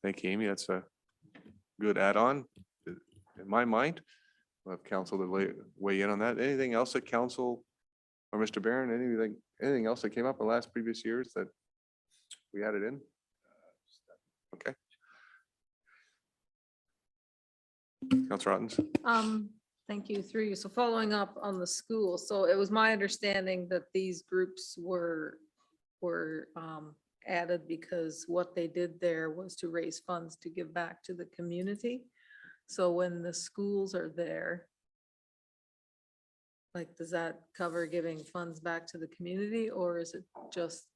Thank you, Amy. That's a good add-on in my mind. We'll have council to weigh in on that. Anything else that council or Mr. Barron, anything else that came up in the last previous years that we added in? Okay. Councilor Ottens. Thank you, through you. So following up on the school, so it was my understanding that these groups were added because what they did there was to raise funds to give back to the community. So when the schools are there, like, does that cover giving funds back to the community, or is it just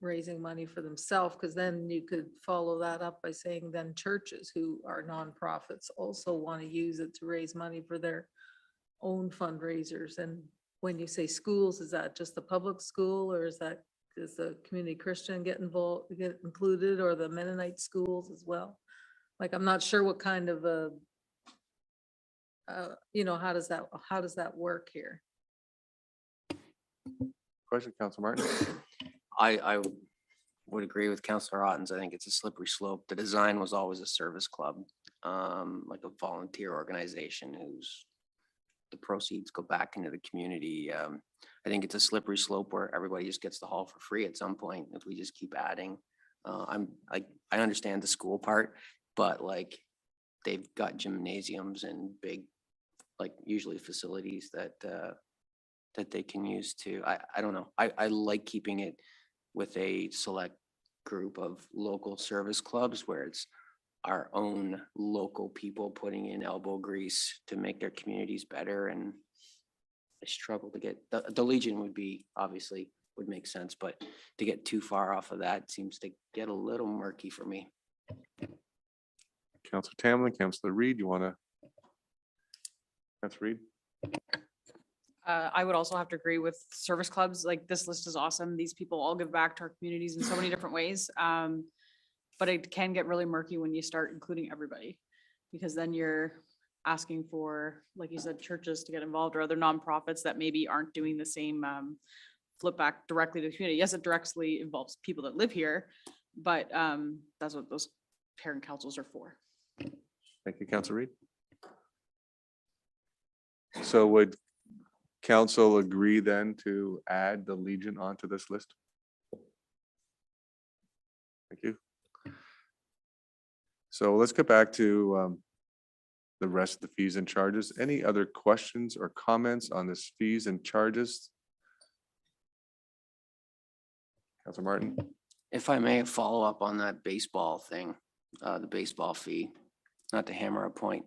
raising money for themselves? Because then you could follow that up by saying then churches who are nonprofits also want to use it to raise money for their own fundraisers. And when you say schools, is that just the public school, or does the community Christian get involved, get included, or the Mennonite schools as well? Like, I'm not sure what kind of a, how does that work here? Question, Councilor Martin. I would agree with Councillor Ottens. I think it's a slippery slope. The design was always a service club, like a volunteer organization whose the proceeds go back into the community. I think it's a slippery slope where everybody just gets the hall for free at some point if we just keep adding. I understand the school part, but like they've got gymnasiums and big, like usually facilities that they can use to, I don't know. I like keeping it with a select group of local service clubs where it's our own local people putting in elbow grease to make their communities better. And I struggle to get, the Legion would be, obviously would make sense, but to get too far off of that seems to get a little murky for me. Councilor Tamlin, Councilor Reid, you want to? Councilor Reid? I would also have to agree with service clubs. Like, this list is awesome. These people all give back to our communities in so many different ways. But it can get really murky when you start including everybody, because then you're asking for, like you said, churches to get involved or other nonprofits that maybe aren't doing the same flip back directly to the community. Yes, it directly involves people that live here, but that's what those parent councils are for. Thank you, Councilor Reid. So would council agree then to add the Legion onto this list? Thank you. So let's get back to the rest of the fees and charges. Any other questions or comments on this fees and charges? Councilor Martin? If I may follow up on that baseball thing, the baseball fee, not to hammer a point.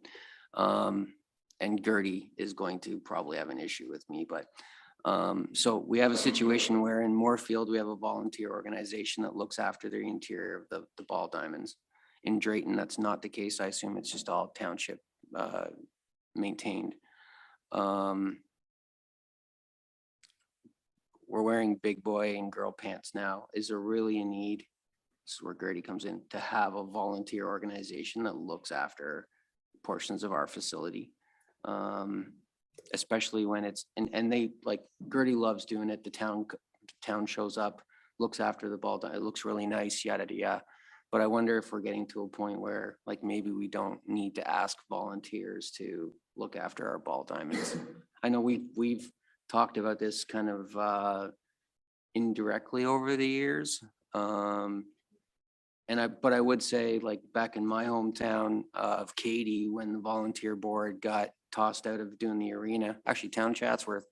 And Gertie is going to probably have an issue with me, but so we have a situation where in Moorfield, we have a volunteer organization that looks after the interior of the ball diamonds. In Drayton, that's not the case. I assume it's just all township maintained. We're wearing big boy and girl pants now. Is there really a need? This is where Gertie comes in, to have a volunteer organization that looks after portions of our facility. Especially when it's, and they, like, Gertie loves doing it. The town shows up, looks after the ball. It looks really nice, yada, yada, yada. But I wonder if we're getting to a point where, like, maybe we don't need to ask volunteers to look after our ball diamonds. I know we've talked about this kind of indirectly over the years. But I would say, like, back in my hometown of Katy, when the volunteer board got tossed out of doing the arena, actually town Chatsworth,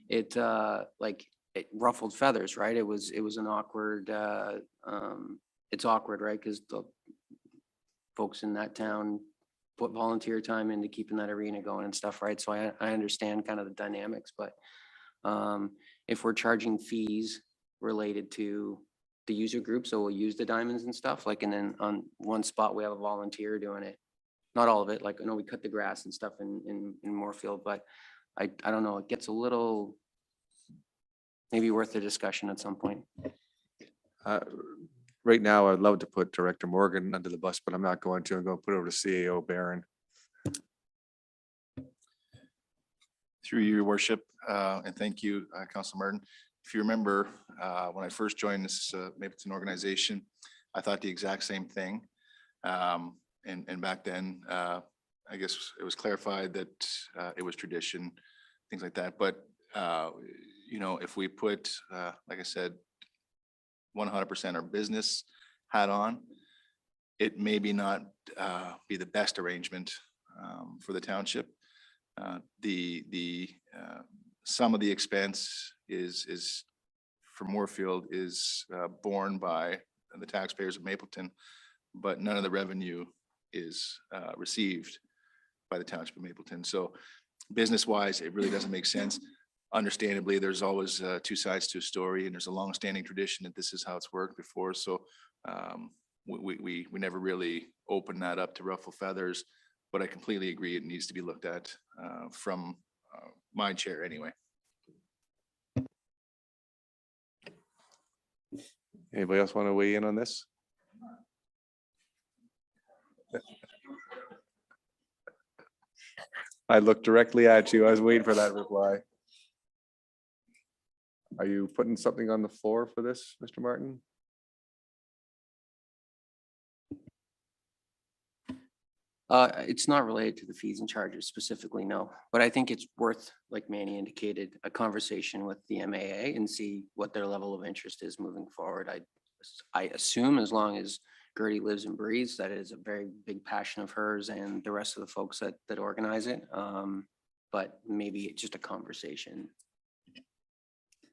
it ruffled feathers, right? It was an awkward, it's awkward, right? Because the folks in that town put volunteer time into keeping that arena going and stuff, right? So I understand kind of the dynamics, but if we're charging fees related to the user group, so we'll use the diamonds and stuff, like, and then on one spot we have a volunteer doing it. Not all of it, like, I know we cut the grass and stuff in Moorfield, but I don't know, it gets a little maybe worth the discussion at some point. Right now, I'd love to put Director Morgan under the bus, but I'm not going to. I'm going to put over to CAO Barron. Through your worship, and thank you, Councilor Martin. If you remember, when I first joined this Mapleton organization, I thought the exact same thing. And back then, I guess it was clarified that it was tradition, things like that. But, you know, if we put, like I said, 100% our business hat on, it maybe not be the best arrangement for the township. Some of the expense is for Moorfield is borne by the taxpayers of Mapleton, but none of the revenue is received by the township of Mapleton. So business-wise, it really doesn't make sense. Understandably, there's always two sides to a story, and there's a long-standing tradition that this is how it's worked before. So we never really opened that up to ruffle feathers, but I completely agree it needs to be looked at from my chair anyway. Anybody else want to weigh in on this? I looked directly at you. I was waiting for that reply. Are you putting something on the floor for this, Mr. Martin? It's not related to the fees and charges specifically, no. But I think it's worth, like Manny indicated, a conversation with the MAA and see what their level of interest is moving forward. I assume as long as Gertie lives and breathes, that is a very big passion of hers and the rest of the folks that organize it. But maybe it's just a conversation.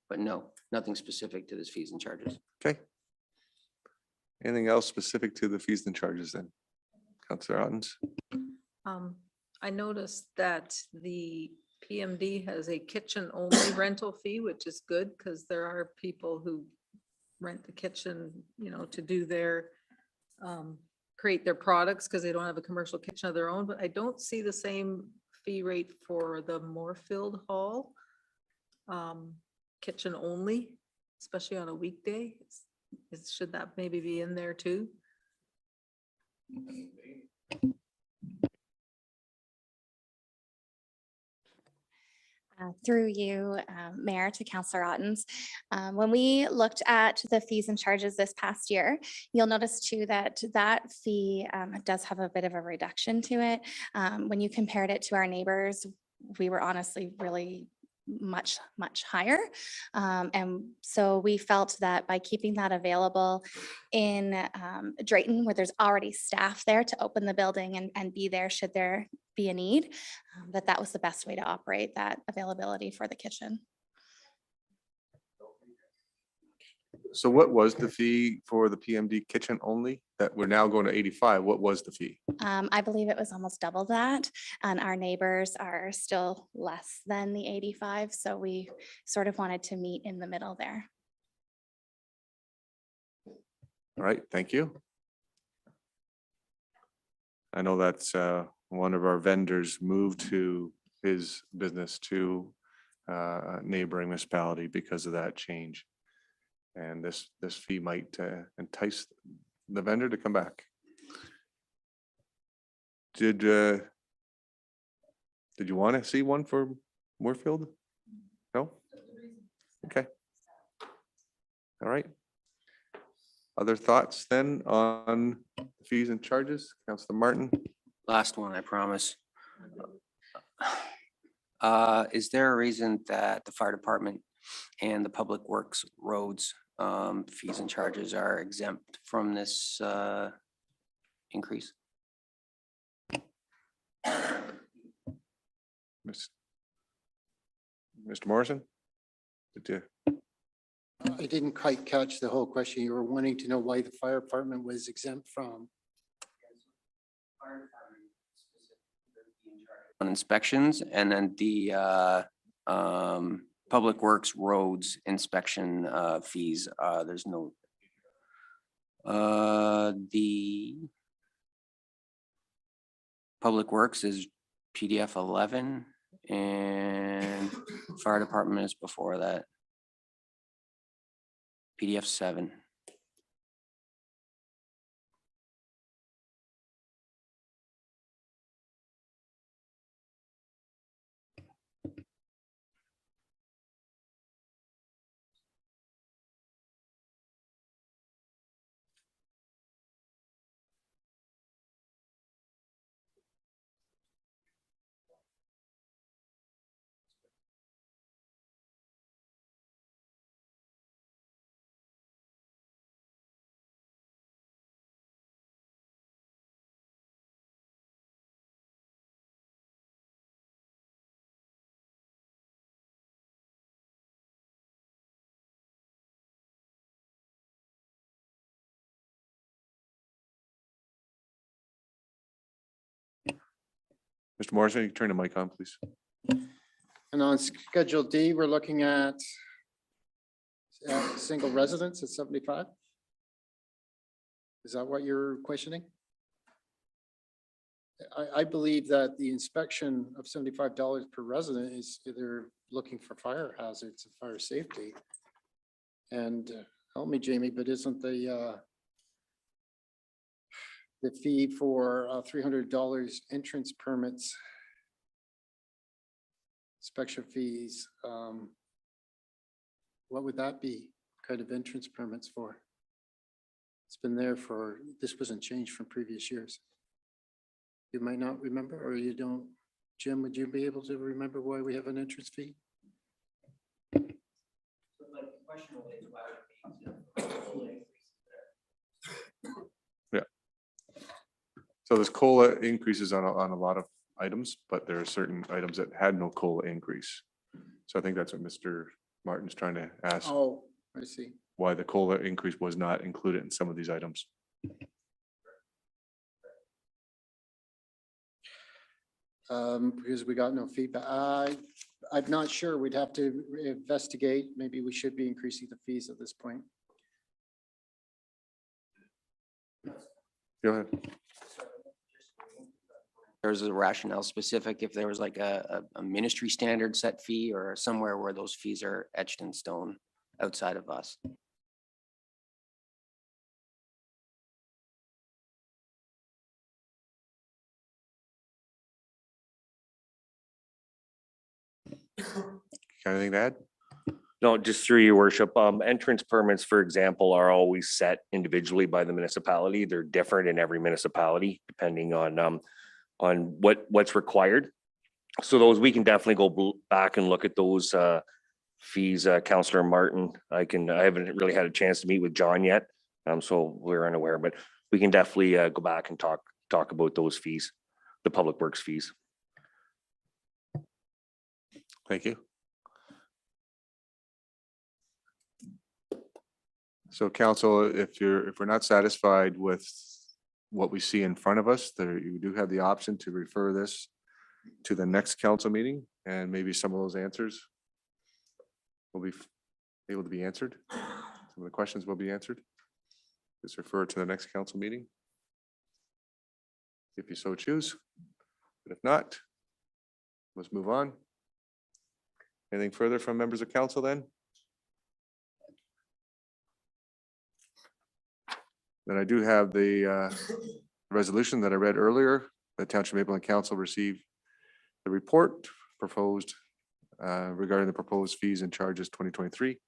But no, nothing specific to this fees and charges. Okay. Anything else specific to the fees and charges then? Councilor Ottens? I noticed that the PMD has a kitchen only rental fee, which is good because there are people who rent the kitchen, you know, to do their, create their products because they don't have a commercial kitchen of their own, but I don't see the same fee rate for the Moorfield Hall. Kitchen only, especially on a weekday. Should that maybe be in there too? Through you, Mayor, to Councillor Ottens. When we looked at the fees and charges this past year, you'll notice too that that fee does have a bit of a reduction to it. When you compared it to our neighbors, we were honestly really much higher. And so we felt that by keeping that available in Drayton, where there's already staff there to open the building and be there should there be a need, that was the best way to operate that availability for the kitchen. So what was the fee for the PMD kitchen only that we're now going to 85? What was the fee? I believe it was almost double that, and our neighbors are still less than the 85, so we sort of wanted to meet in the middle there. All right, thank you. I know that's one of our vendors moved to his business to a neighboring municipality because of that change. And this fee might entice the vendor to come back. Did you want to see one for Moorfield? No? Okay. All right. Other thoughts then on fees and charges? Councillor Martin? Last one, I promise. Is there a reason that the fire department and the public works roads fees and charges are exempt from this increase? Mr. Morrison? Did you? I didn't quite catch the whole question. You were wanting to know why the fire department was exempt from. On inspections, and then the public works roads inspection fees, there's no. The public works is PDF 11 and fire department is before that. PDF 7. Mr. Morrison, you can turn the mic on, please. And on Schedule D, we're looking at single residence at 75? Is that what you're questioning? I believe that the inspection of $75 per resident is they're looking for fire hazards and fire safety. And help me, Jamie, but isn't the fee for $300 entrance permits, inspection fees, what would that be? Kind of entrance permits for? It's been there for, this wasn't changed from previous years. You might not remember, or you don't. Jim, would you be able to remember why we have an entrance fee? Yeah. So there's COLA increases on a lot of items, but there are certain items that had no COLA increase. So I think that's what Mr. Martin's trying to ask, Oh, I see. why the COLA increase was not included in some of these items. Because we got no feedback. I'm not sure. We'd have to investigate. Maybe we should be increasing the fees at this point. Go ahead. There's a rationale specific if there was like a ministry standard set fee or somewhere where those fees are etched in stone outside of us. Anything to add? No, just through your worship, entrance permits, for example, are always set individually by the municipality. They're different in every municipality depending on what's required. So those, we can definitely go back and look at those fees. Councillor Martin, I haven't really had a chance to meet with John yet. So we're unaware, but we can definitely go back and talk about those fees, the public works fees. Thank you. So council, if we're not satisfied with what we see in front of us, there, you do have the option to refer this to the next council meeting, and maybe some of those answers will be able to be answered. Some of the questions will be answered. Just refer to the next council meeting, if you so choose. But if not, let's move on. Anything further from members of council then? Then I do have the resolution that I read earlier. The Township of Mapleton Council received the report proposed regarding the proposed fees and charges 2023. If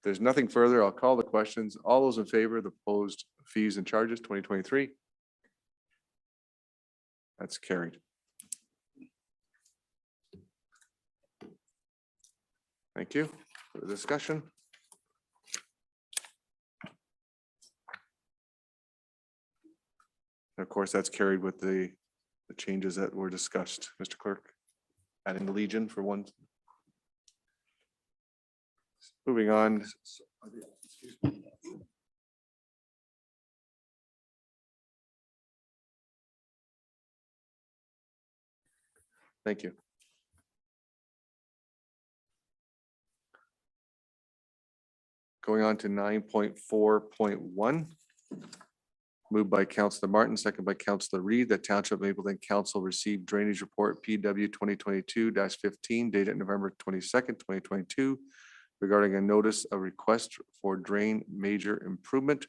there's nothing further, I'll call the questions. All those in favor of the proposed fees and charges 2023? That's carried. Thank you for the discussion. And of course, that's carried with the changes that were discussed. Mr. Clerk, adding the Legion for one. Moving on. Thank you. Going on to 9.4.1. Moved by Councillor Martin, second by Councillor Reed, that Township of Mapleton Council received drainage report PW 2022-15 dated November 22nd, 2022, regarding a notice of request for drain major improvement,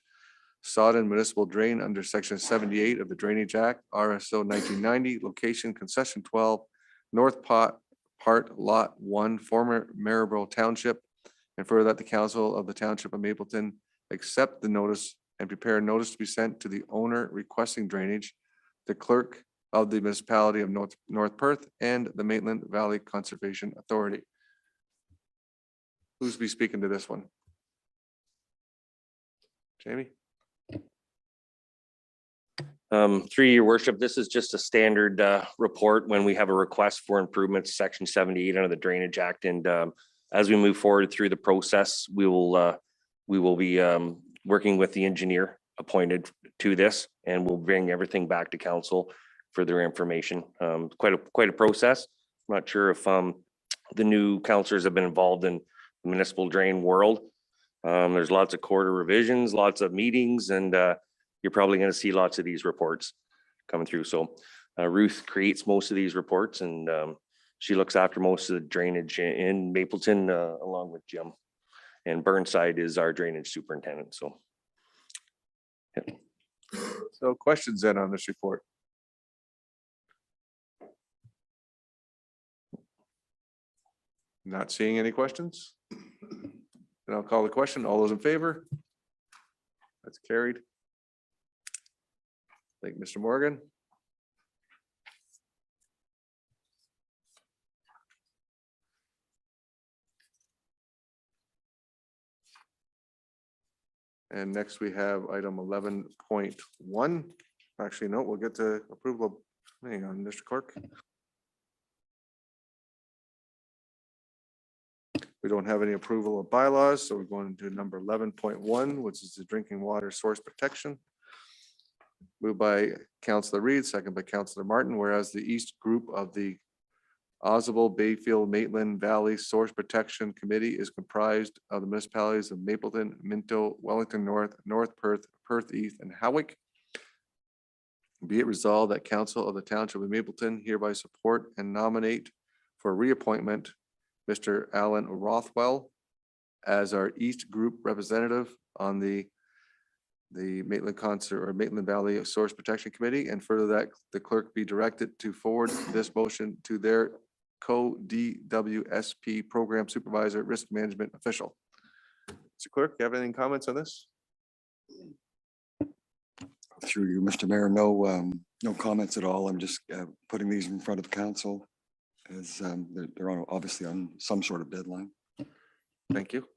Sodden Municipal Drain under Section 78 of the Drainage Act, RSO 1990, location concession 12, North Part Lot 1, former Maryborough Township, and further that the Council of the Township of Mapleton accept the notice and prepare a notice to be sent to the owner requesting drainage, the clerk of the municipality of North Perth, and the Maitland Valley Conservation Authority. Who's be speaking to this one? Jamie? Through your worship, this is just a standard report when we have a request for improvements, Section 78 under the Drainage Act. And as we move forward through the process, we will be working with the engineer appointed to this, and we'll bring everything back to council for their information. Quite a process. I'm not sure if the new councillors have been involved in the municipal drain world. There's lots of quarter revisions, lots of meetings, and you're probably going to see lots of these reports coming through. So Ruth creates most of these reports, and she looks after most of the drainage in Mapleton along with Jim. And Burnside is our drainage superintendent. So, yeah. So questions then on this report? Not seeing any questions? Then I'll call the question. All those in favor? That's carried. Thank you, Mr. Morgan. And next we have item 11.1. Actually, no, we'll get to approval. Hang on, Mr. Clerk. We don't have any approval of bylaws, so we're going to number 11.1, which is the drinking water source protection. Moved by Councillor Reed, second by Councillor Martin, whereas the East Group of the Oswald Bayfield Maitland Valley Source Protection Committee is comprised of the municipalities of Mapleton, Minto, Wellington North, North Perth, Perth East, and Howick. Be it resolved that Council of the Township of Mapleton hereby support and nominate for reappointment Mr. Alan Rothwell as our East Group representative on the Maitland Concert or Maitland Valley Source Protection Committee, and further that the clerk be directed to forward this motion to their co-DWSP program supervisor, risk management official. Mr. Clerk, you have any comments on this? Through you, Mr. Mayor, no comments at all. I'm just putting these in front of council as they're obviously on some sort of deadline. Thank you.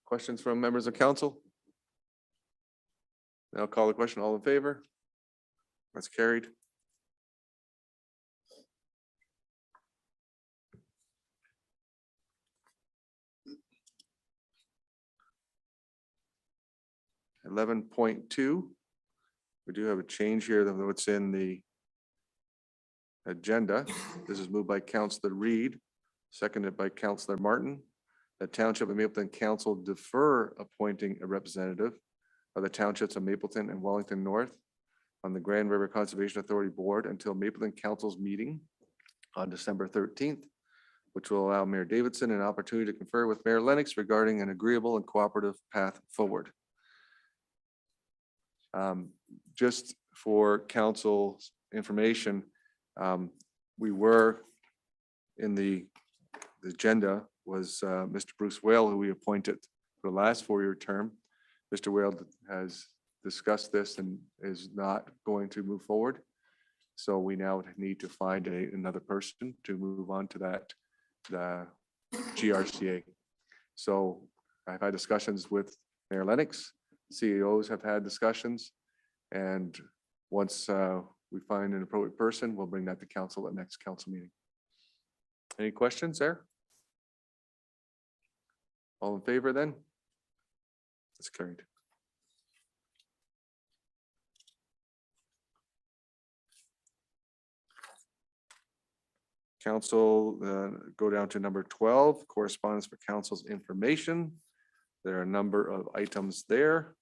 Questions from members of council? I'll call the question. All in favor? That's carried. 11.2. We do have a change here, though it's in the agenda. This is moved by Councillor Reed, seconded by Councillor Martin. The Township of Mapleton Council defer appointing a representative of the townships of Mapleton and Wellington North on the Grand River Conservation Authority Board until Mapleton Council's meeting on December 13th, which will allow Mayor Davidson an opportunity to confer with Mayor Lennox regarding an agreeable and cooperative path forward. Just for council's information, we were in the agenda was Mr. Bruce Whale, who we appointed for the last 4-year term. Mr. Whale has discussed this and is not going to move forward. So we now need to find another person to move on to that, the GRCA. So I've had discussions with Mayor Lennox, CEOs have had discussions, and once we find an appropriate person, we'll bring that to council at next council meeting. Any questions there? All in favor then? That's carried. Council, go down to number 12, correspondence for council's information. There are a number of items there.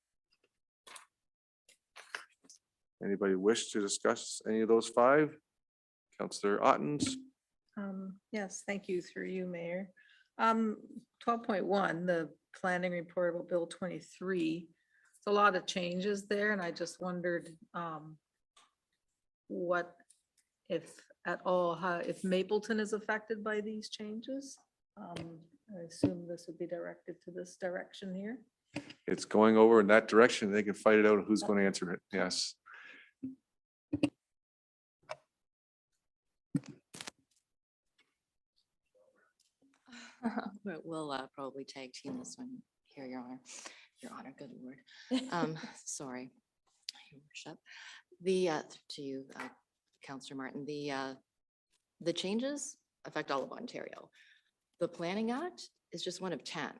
Anybody wish to discuss any of those 5? Councillor Ottens? Yes, thank you through you, Mayor. 12.1, the planning report about Bill 23. It's a lot of changes there, and I just wondered what, if at all, if Mapleton is affected by these changes. I assume this would be directed to this direction here. It's going over in that direction. They can fight it out who's going to answer it. Yes. We'll probably tag team this one here, Your Honor. Your Honor, good Lord. Sorry. Your Worship. To you, Councillor Martin, the changes affect all of Ontario. The Planning Act is just one of 10,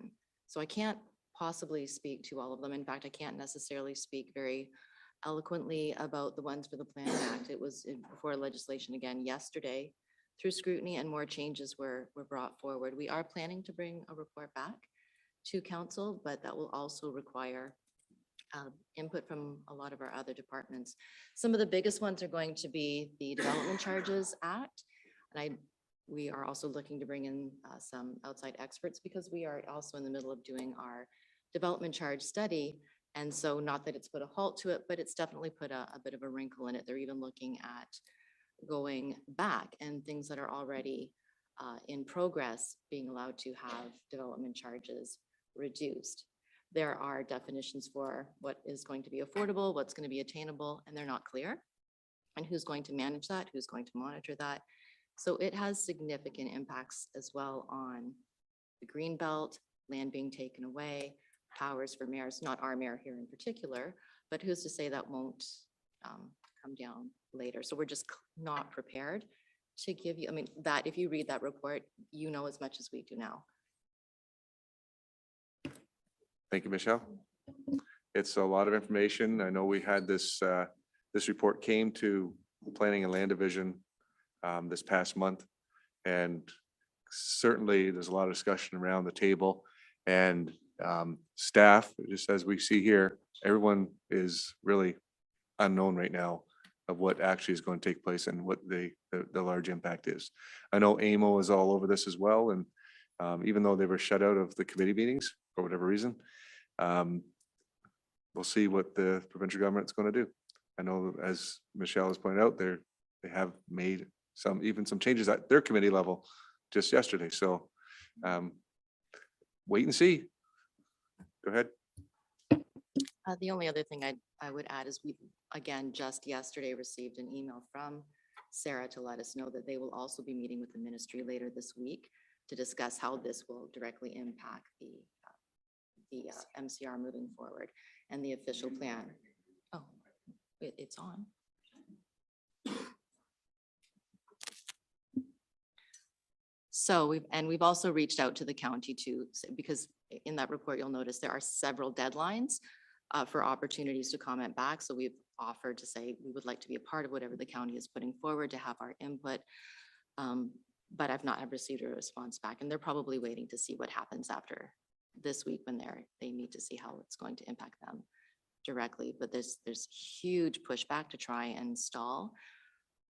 so I can't possibly speak to all of them. In fact, I can't necessarily speak very eloquently about the ones for the Planning Act. It was before legislation again yesterday through scrutiny, and more changes were brought forward. We are planning to bring a report back to council, but that will also require input from a lot of our other departments. Some of the biggest ones are going to be the Development Charges Act. And we are also looking to bring in some outside experts because we are also in the middle of doing our development charge study. And so not that it's put a halt to it, but it's definitely put a bit of a wrinkle in it. They're even looking at going back and things that are already in progress being allowed to have development charges reduced. There are definitions for what is going to be affordable, what's going to be attainable, and they're not clear. And who's going to manage that, who's going to monitor that. So it has significant impacts as well on the green belt, land being taken away, powers for mayors, not our mayor here in particular, but who's to say that won't come down later. So we're just not prepared to give you, I mean, that if you read that report, you know as much as we do now. Thank you, Michelle. It's a lot of information. I know we had this, this report came to Planning and Land Division this past month. And certainly there's a lot of discussion around the table, and staff, just as we see here, everyone is really unknown right now of what actually is going to take place and what the large impact is. I know AMO is all over this as well. And even though they were shut out of the committee meetings for whatever reason, we'll see what the provincial government's going to do. I know, as Michelle has pointed out, they have made even some changes at their committee level just yesterday. So wait and see. Go ahead. The only other thing I would add is we, again, just yesterday received an email from Sarah to let us know that they will also be meeting with the ministry later this week to discuss how this will directly impact the MCR moving forward and the official plan. Oh, it's on. So we've also reached out to the county too, because in that report, you'll notice there are several deadlines for opportunities to comment back. So we've offered to say we would like to be a part of whatever the county is putting forward to have our input. But I've not received a response back, and they're probably waiting to see what happens after this week when they meet to see how it's going to impact them directly. But there's huge pushback to try and stall.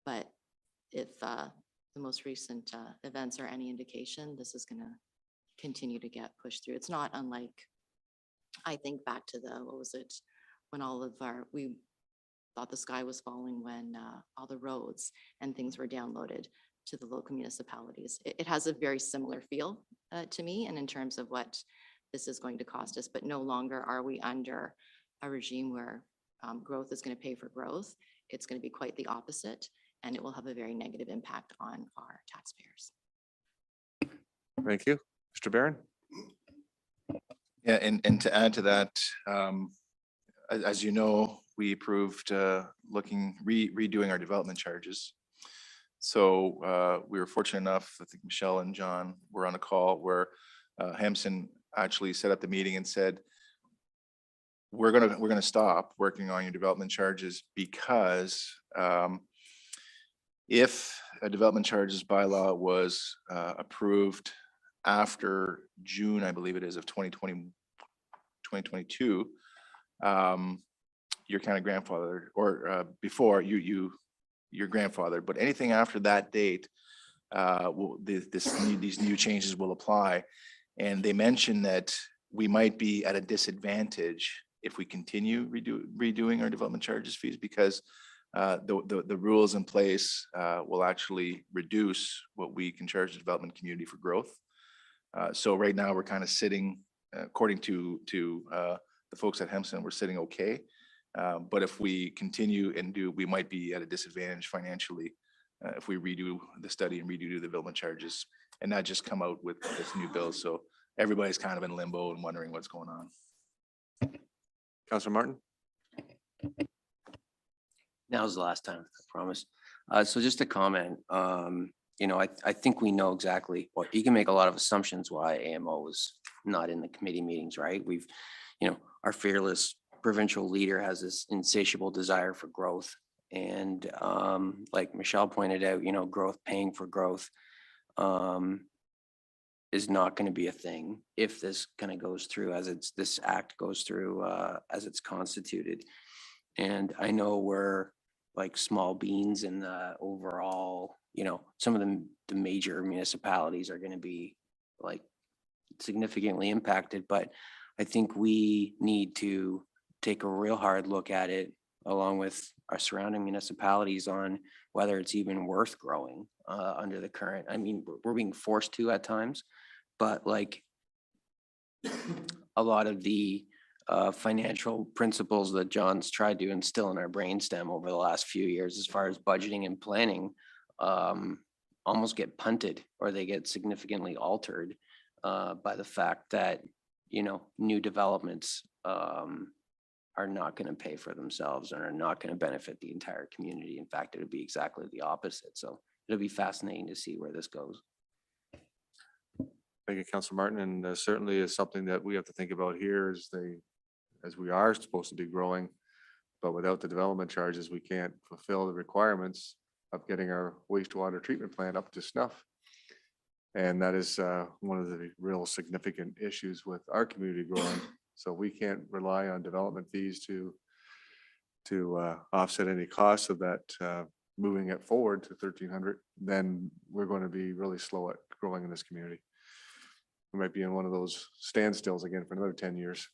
But if the most recent events are any indication, this is going to continue to get pushed through. It's not unlike, I think back to what was it, when we thought the sky was falling when all the roads and things were downloaded to the local municipalities. It has a very similar feel to me, and in terms of what this is going to cost us, but no longer are we under a regime where growth is going to pay for growth. It's going to be quite the opposite, and it will have a very negative impact on our taxpayers. Thank you. Mr. Barron? Yeah, and to add to that, as you know, we approved redoing our development charges. So we were fortunate enough, I think Michelle and John were on a call where Hampson actually set up the meeting and said, we're gonna stop working on your development charges because if a development charges bylaw was approved after June, I believe it is, of 2022, you're kind of grandfathered, or before your grandfather, but anything after that date, these new changes will apply. And they mentioned that we might be at a disadvantage if we continue redoing our development charges fees, because the rules in place will actually reduce what we can charge the development community for growth. So right now we're kind of sitting, according to the folks at Hempson, we're sitting okay. But if we continue and we might be at a disadvantage financially if we redo the study and redo the development charges and not just come out with this new bill. So everybody's kind of in limbo and wondering what's going on. Councilor Martin? Now's the last time, I promise. So just a comment, you know, I think we know exactly what, you can make a lot of assumptions why AMO was not in the committee meetings, right? We've, you know, our fearless provincial leader has this insatiable desire for growth. And like Michelle pointed out, you know, growth paying for growth is not going to be a thing if this kind of goes through as this act goes through as it's constituted. And I know we're like small beans in the overall, you know, some of the major municipalities are going to be like significantly impacted, but I think we need to take a real hard look at it along with our surrounding municipalities on whether it's even worth growing under the current. I mean, we're being forced to at times, but like a lot of the financial principles that John's tried to instill in our brainstem over the last few years, as far as budgeting and planning, almost get punted or they get significantly altered by the fact that, you know, new developments are not going to pay for themselves and are not going to benefit the entire community. In fact, it would be exactly the opposite. So it'll be fascinating to see where this goes. Thank you, Councilor Martin. And certainly is something that we have to think about here as we are supposed to be growing, but without the development charges, we can't fulfill the requirements of getting our wastewater treatment plant up to snuff. And that is one of the real significant issues with our community growing. So we can't rely on development fees to offset any costs of that, moving it forward to 1,300, then we're going to be really slow at growing in this community. We might be in one of those standstills again for another 10 years,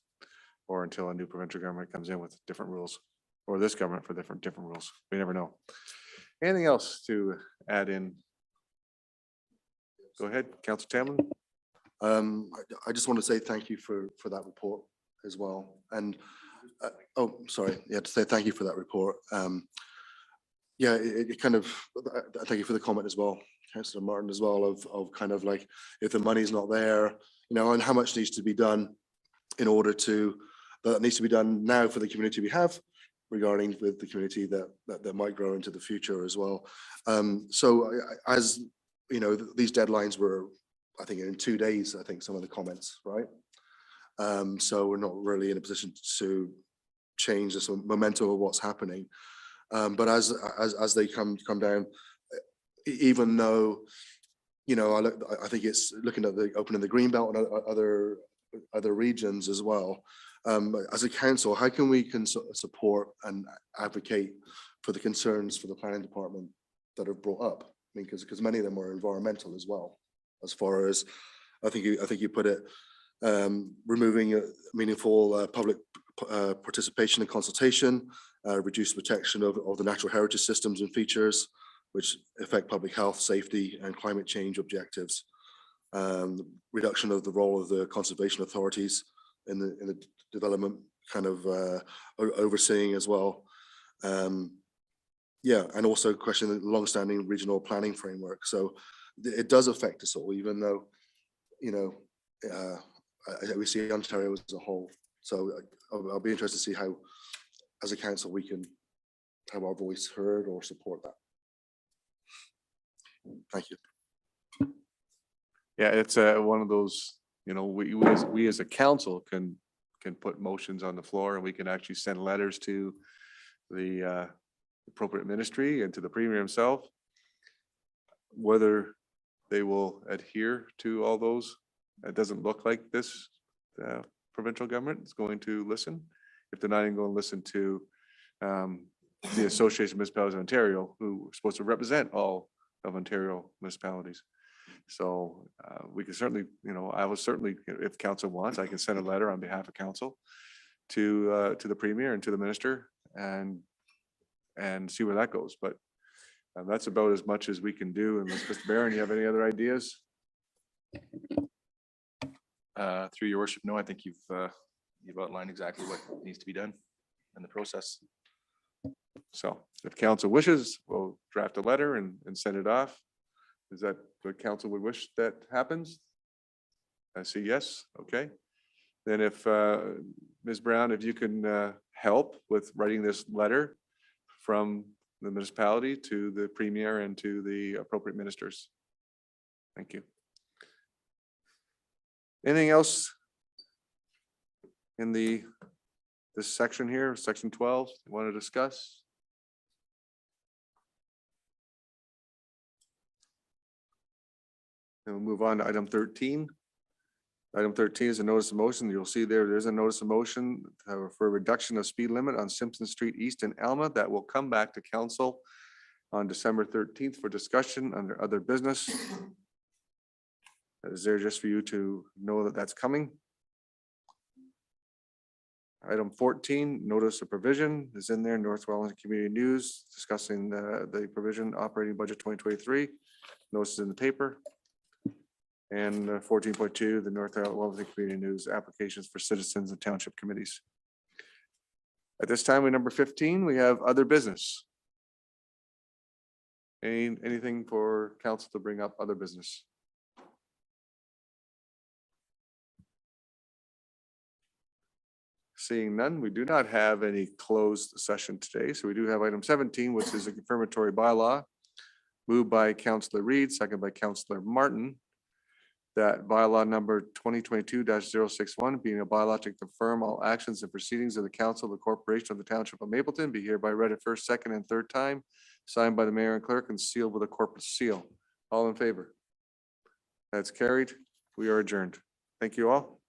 or until a new provincial government comes in with different rules, or this government for different rules. We never know. Anything else to add in? Go ahead, Councilor Tamlin. I just want to say thank you for that report as well. And oh, sorry, yeah, to say thank you for that report. Yeah, it kind of, thank you for the comment as well, Councillor Martin, as well, of kind of like, if the money's not there, you know, and how much needs to be done in order to, that needs to be done now for the community we have, regarding with the community that might grow into the future as well. So as you know, these deadlines were, I think in 2 days, I think some of the comments, right? So we're not really in a position to change this momentum of what's happening. But as they come down, even though, you know, I think it's looking at the opening the Greenbelt and other regions as well. As a council, how can we support and advocate for the concerns for the planning department that are brought up? I mean, because many of them are environmental as well, as far as I think you put it, removing meaningful public participation and consultation, reduced protection of the natural heritage systems and features, which affect public health, safety, and climate change objectives. Reduction of the role of the conservation authorities in the development kind of overseeing as well. Yeah, and also question the long-standing regional planning framework. So it does affect us all, even though, you know, we see Ontario as a whole. So I'll be interested to see how, as a council, we can have our voice heard or support that. Thank you. Yeah, it's one of those, you know, we as a council can put motions on the floor, and we can actually send letters to the appropriate ministry and to the premier himself. Whether they will adhere to all those, it doesn't look like this provincial government is going to listen. If they're not even going to listen to the Association of Municipalities of Ontario, who are supposed to represent all of Ontario municipalities. So we can certainly, you know, I will certainly, if council wants, I can send a letter on behalf of council to the premier and to the minister and see where that goes. But that's about as much as we can do. Unless Mr. Barron, you have any other ideas? Through your worship, no, I think you've outlined exactly what needs to be done in the process. So if council wishes, we'll draft a letter and send it off. Is that what council would wish that happens? I see yes. Okay. Then if Ms. Brown, if you can help with writing this letter from the municipality to the premier and to the appropriate ministers. Thank you. Anything else in this section here, section 12, you want to discuss? And we'll move on to item 13. Item 13 is a notice of motion. You'll see there's a notice of motion for a reduction of speed limit on Simpson Street East in Alma that will come back to council on December 13th for discussion under other business. That is there just for you to know that that's coming. Item 14, notice of provision is in there, North Wellington Community News discussing the provision operating budget 2023. Notice is in the paper. And 14.2, the North Wellington Community News applications for citizens and township committees. At this time, we number 15, we have other business. Anything for council to bring up other business? Seeing none, we do not have any closed session today. So we do have item 17, which is a confirmatory bylaw moved by Councillor Reed, second by Councillor Martin. That bylaw number 2022-061 being a bylaw to confirm all actions and proceedings of the council of the corporation of the township of Mapleton be hereby read a first, second, and third time, signed by the mayor and clerk and sealed with a corporate seal. All in favor? That's carried. We are adjourned. Thank you all.